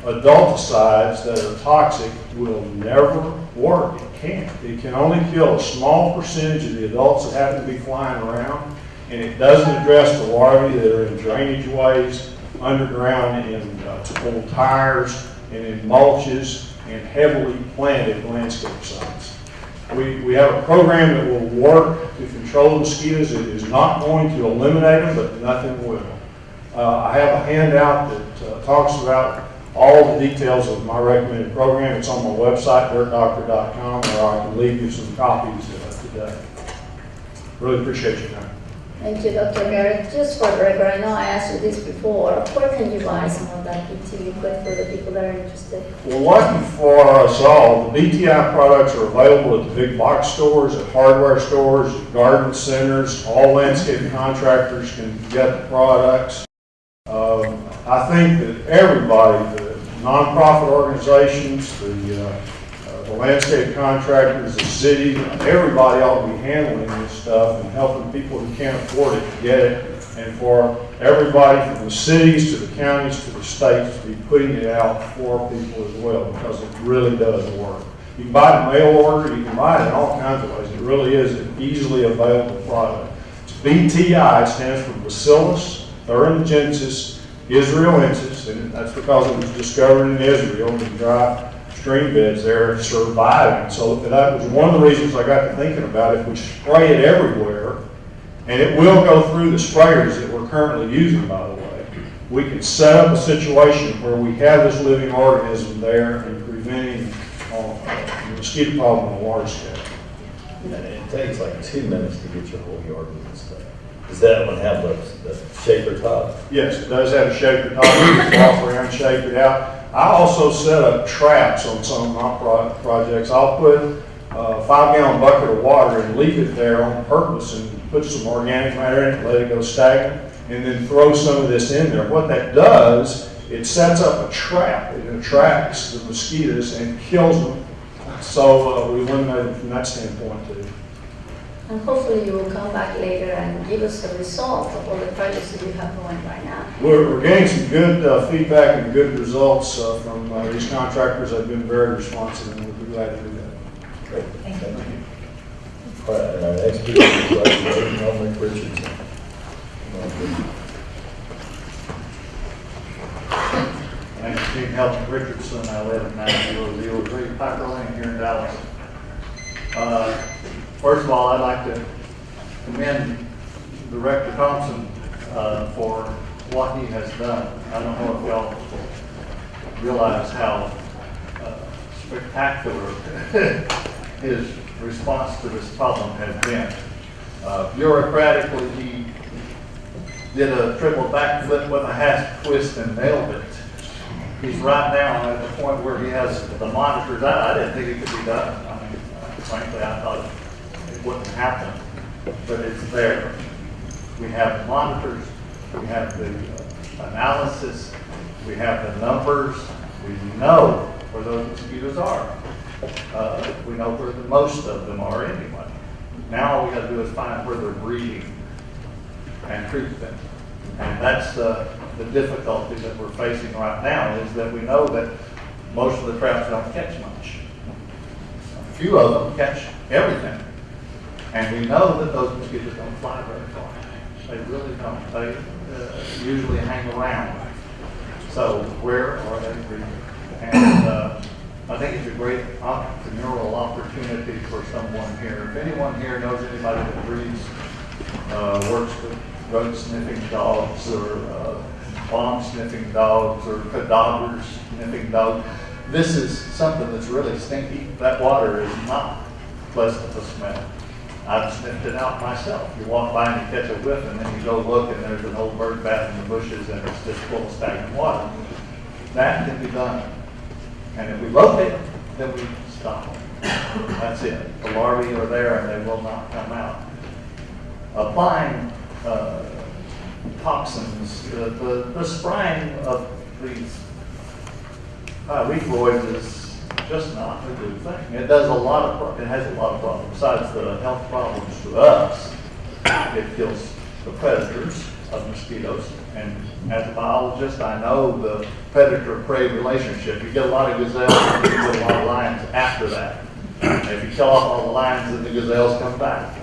adulticides that are toxic will never work. It can't. It can only kill a small percentage of the adults that happen to be flying around, and it doesn't address the larvae that are in drainage ways, underground in old tires, and in mulches and heavily planted landscape sites. We have a program that will work to control the mosquitoes. It is not going to eliminate them, but nothing will. I have a handout that talks about all the details of my recommended program. It's on my website, dirtdoctor.com, where I can leave you some copies today. Really appreciate your time. Thank you, Dr. Garrett. Just for the record, I know I asked you this before. Where can you buy some of that BTI liquid for the people that are interested? Well, lucky for us all, the BTI products are available at the big box stores, at hardware stores, at garden centers. All landscape contractors can get the products. I think that everybody, the nonprofit organizations, the landscape contractors, the city, everybody ought to be handling this stuff and helping people who can't afford it to get it. And for everybody from the cities to the counties to the states to be putting it out for people as well, because it really does work. You can buy it in mail order, you can buy it in all kinds of ways. It really is an easily available product. It's BTI, it stands for Bacillus thuringiensis israelensis, and that's because it was discovered in Israel in the dry stream beds there, surviving. So that was one of the reasons I got to thinking about it. If we spray it everywhere, and it will go through the sprayers that we're currently using, by the way, we can set up a situation where we have this living organism there and preventing the mosquito problem on a large scale. And it takes like 2 minutes to get your whole yard moving stuff. Does that one have the shaker top? Yes, it does have a shaker top. You can walk around, shake it out. I also set up traps on some of my projects. I'll put a 5-gallon bucket of water and leave it there on purpose and put some organic matter in it, let it go stagnant, and then throw some of this in there. What that does, it sets up a trap. It attracts the mosquitoes and kills them. So we eliminate them from that standpoint too. And hopefully you will come back later and give us the result of all the projects that you have going right now. We're getting some good feedback and good results from these contractors. They've been very responsive, and we'll be glad to do that. Great. Thank you. All right, and our next speaker is Dr. Norman Richardson. My name is Steve Helton Richardson. I live at 9003 Piper Lane here in Dallas. First of all, I'd like to commend Director Thompson for what he has done. I don't know if y'all realize how spectacular his response to this problem has been. Bureaucratically, he did a triple backflip with a half twist and nailed it. He's right now at the point where he has the monitors out. I didn't think it could be done. I mean, frankly, I thought it wouldn't happen, but it's there. We have the monitors, we have the analysis, we have the numbers, we know where those mosquitoes are. We know where the most of them are anyway. Now all we got to do is find where they're breeding and treat them. And that's the difficulty that we're facing right now, is that we know that most of the traps don't catch much. A few of them catch everything. And we know that those mosquitoes don't fly very far. They really don't. They usually hang around. So where are they breeding? And I think it's a great entrepreneurial opportunity for someone here. If anyone here knows anybody that breeds, works with road sniffing dogs or bomb sniffing dogs or cadavers sniffing dogs, this is something that's really stinky. That water is not pleasant to smell. I've sniffed it out myself. You walk by and you catch a whiff, and then you go look and there's an old bird bath in the bushes and it's just full of stagnant water. That can be done. And if we locate them, then we stop them. That's it. The larvae are there and they will not come out. Applying toxins, the spraying of these pyrethroids is just not a good thing. It does a lot of, it has a lot of problems. Besides the health problems to us, it kills the predators of mosquitoes. And as a biologist, I know the predator-prey relationship. You get a lot of gazelles and you get a lot of lions after that. And if you kill off all the lions, then the gazelles come back,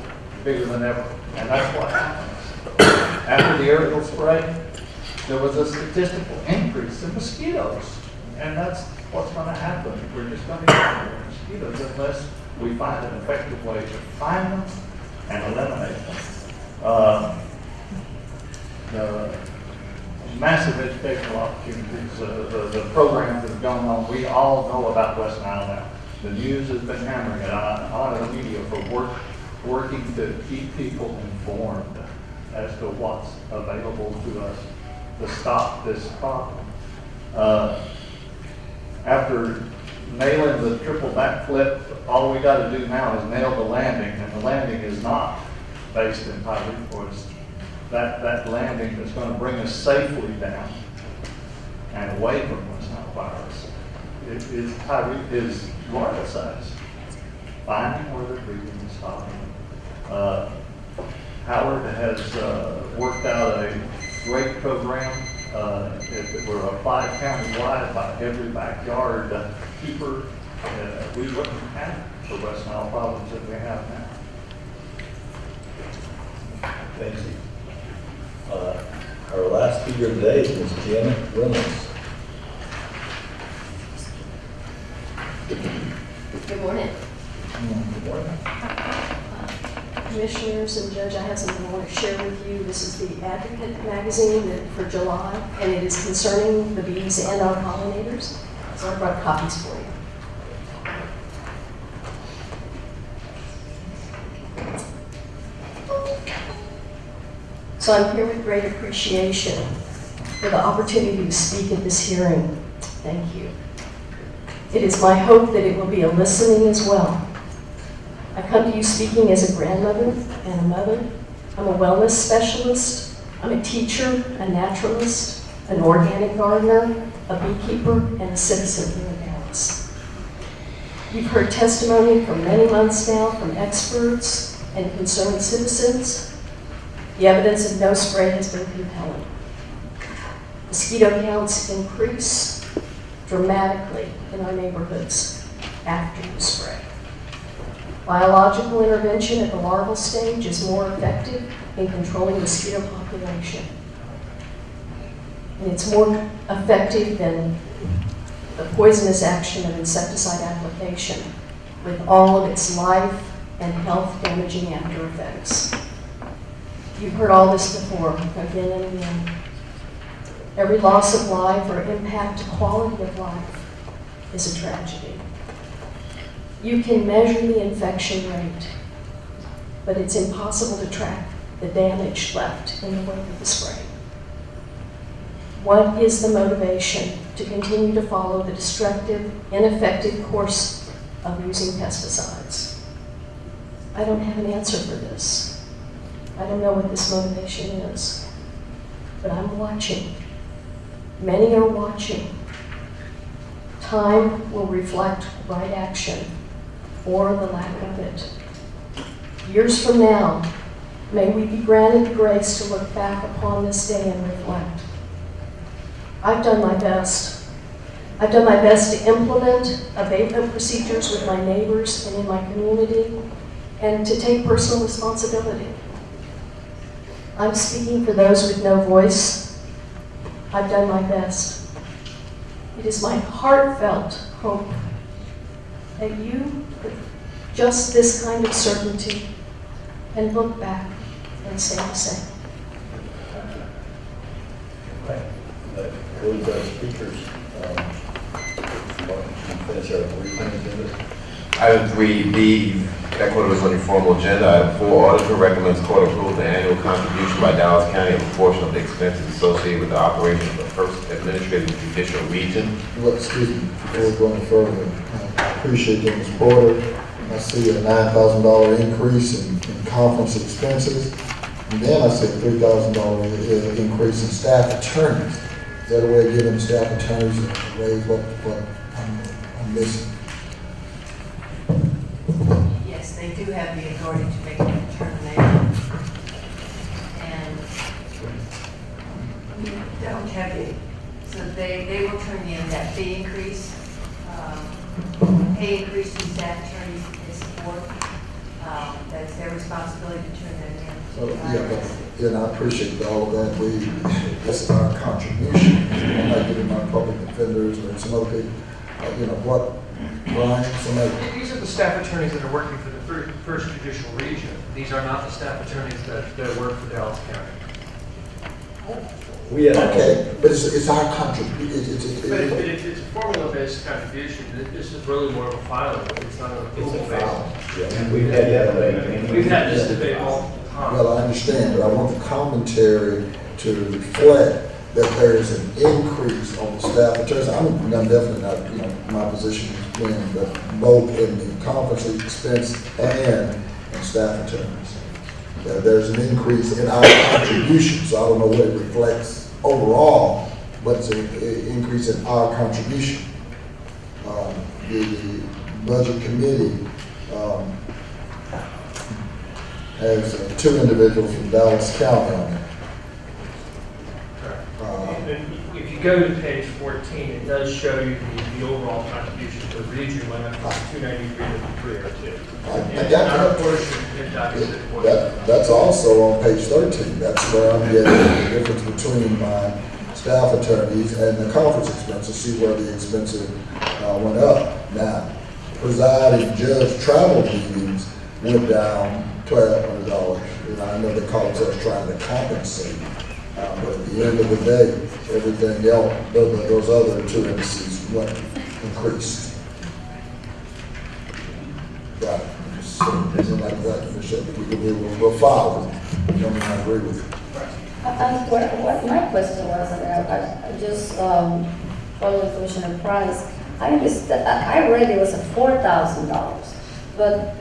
bigger than ever. And that's what happens. After the aerial spray, there was a statistical increase in mosquitoes. And that's what's going to happen. We're just going to get more mosquitoes unless we find an effective way to find them and eliminate them. The massive educational opportunities, the programs that have gone on, we all know about West Nile now. The news has been hammering it. I honor the media for working to keep people informed as to what's available to us to stop this problem. After nailing the triple backflip, all we got to do now is nail the landing, and the landing is not based in pyrethroids. That landing is going to bring us safely down and away from West Nile virus. It is larva size. Finding where they're breeding and stopping them. Howard has worked out a great program. If it were applied county-wide by every backyard keeper, we wouldn't have the West Nile problems that we have now. Thank you. Our last speaker today is Ms. Janet Reynolds. Good morning. Good morning. Commissioners, Commissioners and Judge, I have something I want to share with you. This is the Advocate magazine for July, and it is concerning the bees and our pollinators. So I brought copies for you. So I'm here with great appreciation for the opportunity to speak at this hearing. Thank you. It is my hope that it will be a listening as well. I come to you speaking as a grandmother and a mother. I'm a wellness specialist. I'm a teacher, a naturalist, an organic gardener, a beekeeper, and a citizen here in Dallas. You've heard testimony for many months now from experts and concerned citizens. The evidence of no spray has been compelling. Mosquito counts increase dramatically in our neighborhoods after you spray. Biological intervention at the larval stage is more effective in controlling mosquito population. And it's more effective than the poisonous action of insecticide application with all of its life and health damaging after effects. You've heard all this before, again and again. Every loss of life or impact to quality of life is a tragedy. You can measure the infection rate, but it's impossible to track the damage left in the wake of the spray. What is the motivation to continue to follow the destructive, ineffective course of using pesticides? I don't have an answer for this. I don't know what this motivation is, but I'm watching. Many are watching. Time will reflect right action or the lack of it. Years from now, may we be granted the grace to look back upon this day and reflect. I've done my best. I've done my best to implement abatement procedures with my neighbors and in my community, and to take personal responsibility. I'm speaking for those with no voice. I've done my best. It is my heartfelt hope that you, with just this kind of certainty, can look back and say the same. Right. That concludes our speakers. Finish our briefing agenda. Item 3B, equitable on the formal agenda. Item 4, auditor recommends court approve the annual contribution by Dallas County of a portion of the expenses associated with the operation of the First Administrative Judicial Region. Well, excuse me, before we go any further, I appreciate you, Ms. Porter. I see a $9,000 increase in conference expenses, and then I see a $3,000 increase in staff attorneys. Is that a way of giving staff attorneys a raise? What I'm missing? Yes, they do have the authority to make a determination. And we don't have it, so they will turn in that fee increase, pay increase to staff attorneys that they support. That's their responsibility to turn that in. So, and I appreciate all of that. This is our contribution. I'm not giving my public defenders or some other people, what, Brian, somebody. These are the staff attorneys that are working for the First Judicial Region. These are not the staff attorneys that work for Dallas County. Okay, but it's our contribution. But it's a formula-based contribution. This is really more of a filing. It's not an approval-based. Yeah, we've had that debate. We've had this debate all the time. Well, I understand, but I want the commentary to reflect that there is an increase on the staff attorneys. I'm definitely not, my position is in, but both in the conference expense and in staff attorneys. There's an increase in our contribution, so I don't know what it reflects overall, but it's an increase in our contribution. The budget committee has 2 individuals from Dallas County on it. If you go to page 14, it does show you the overall contribution to the region went up from 293 to 302. I got that. That's also on page 13. That's where I'm getting the difference between my staff attorneys and the conference expenses, see where the expenses went up. Now, presiding judge travel meetings went down $1,200. and I know the college is trying to compensate. But at the end of the day, everything else, those other two indices went increased. Right. So, isn't like that, Michelle, we'll follow. I agree with you. What my question was, I just followed Commissioner Price. I read it was $4,000, but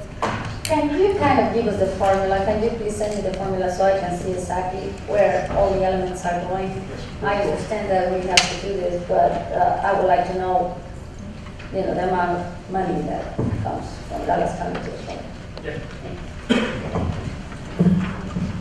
can you kind of give us the formula? Can you please send me the formula so I can see exactly where all the elements are going? I understand that we have to do this, but I would like to know, the amount of money that comes from Dallas County to the fund.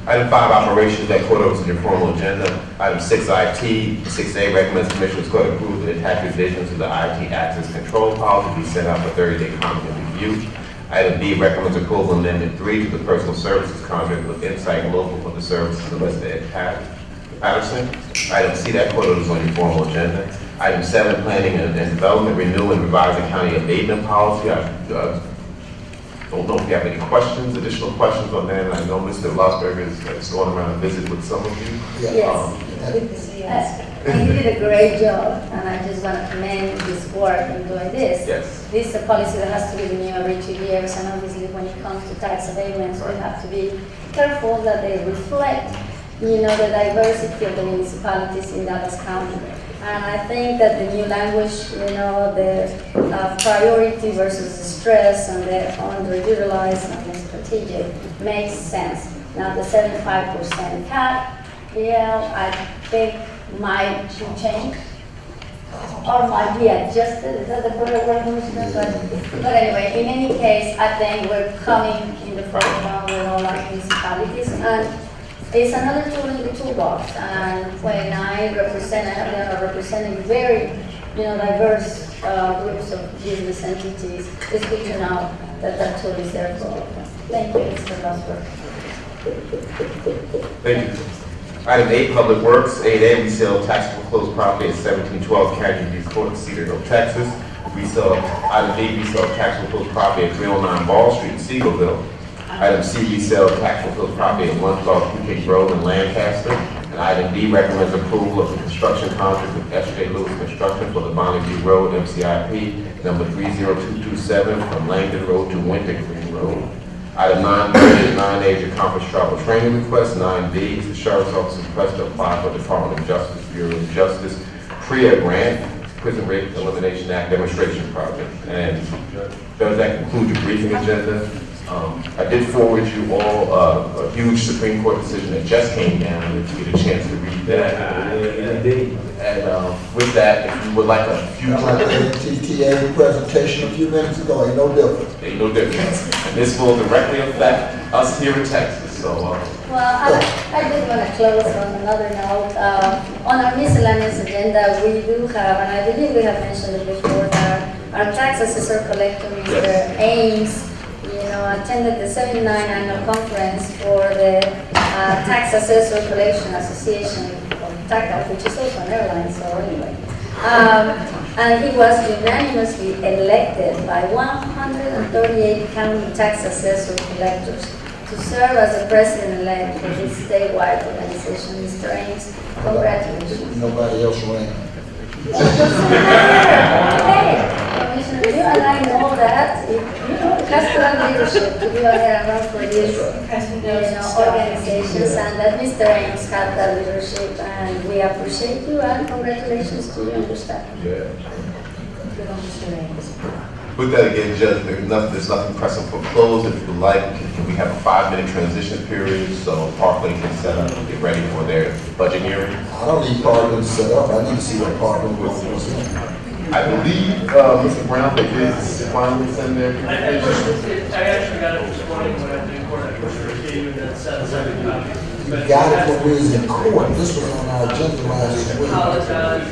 Item 5, operations, that quarter was in your formal agenda. Item 6, IT. 6A, recommends Commissioners Court approve the attached revisions to the IT access control policy be sent out for 30-day comment and review. Item B, recommends approval amendment 3 to the personal services contract with Insight Local for the services listed at Patterson. Item C, that quarter was on your formal agenda. Item 7, planning and development, renew and revise the county abatement policy. I don't know if you have any questions, additional questions on that. I know Mr. Losberger is going around and visit with some of you. Yes. He did a great job, and I just want to commend his work in doing this. Yes. This is a policy that has to be renewed every 2 years, and obviously when it comes to tax abatements, we have to be careful that they reflect, the diversity of the municipalities in Dallas County. And I think that the new language, the priority versus the stress and the underutilized and the strategic makes sense. Now the 75% cap, I think might be changed or might be adjusted. Is that the correct word, Commissioner? But anyway, in any case, I think we're coming in the first round with all our municipalities, and it's another tool in the toolbox. And when I have been representing very, diverse groups of business entities, it's good to know that that tool is there for all of us. Thank you, Mr. Rosberg. Thank you. Item 8, Public Works. 8A, resale taxable closed property at 1712 Casualty View Court, Cedar Hill, Texas. Item B, resale taxable closed property at 309 Ball Street, Seagoville. Item C, resale taxable closed property at 112 Q Road in Lancaster. And item D, recommends approval of the construction contract with S.J. Lewis Construction for the Bonneview Road MCIP number 30227 from Langdon Road to Winter Green Road. Item 9A is your conference travel training request. 9B is the Sheriff's Office request to apply for the Department of Justice Bureau of Justice PREA grant, Prison Rape Elimination Act demonstration project. And Judge, that concludes your briefing agenda. I did forward you all a huge Supreme Court decision that just came down, if you get a chance to read that. Indeed. And with that, if you would like a few... Like the NTTA presentation a few minutes ago, ain't no difference. Ain't no difference. And this will directly affect us here in Texas, so... Well, I did want to close on another note. On our miscellaneous agenda, we do have, and I believe we have mentioned it before, that our tax assessor collector, Mr. Ames, attended the 79th annual conference for the Tax Assessor Collection Association of TACA, which is also an airline, so anyway. And he was unanimously elected by 138 county tax assessor collectors to serve as the president-elect for this statewide organization. Mr. Ames, congratulations. Nobody else ran. Hey, Commissioner, you and I know that pastoral leadership to be on here and run for these organizations, and that Mr. Ames had that leadership, and we appreciate you and congratulations to you and your staff. Yeah. Good on Mr. Ames. With that again, Judge, there's nothing pressing for close. If you would like, we have a 5-minute transition period, so Parkland can set up and get ready for their budget hearing. I don't need Parkland set up. I need to see what Parkland was in. I believe, Mr. Brown, they did finally send their... I actually got it this morning when I did court. I was you that said You got it when we was in court. This was on our agenda last week. I apologize.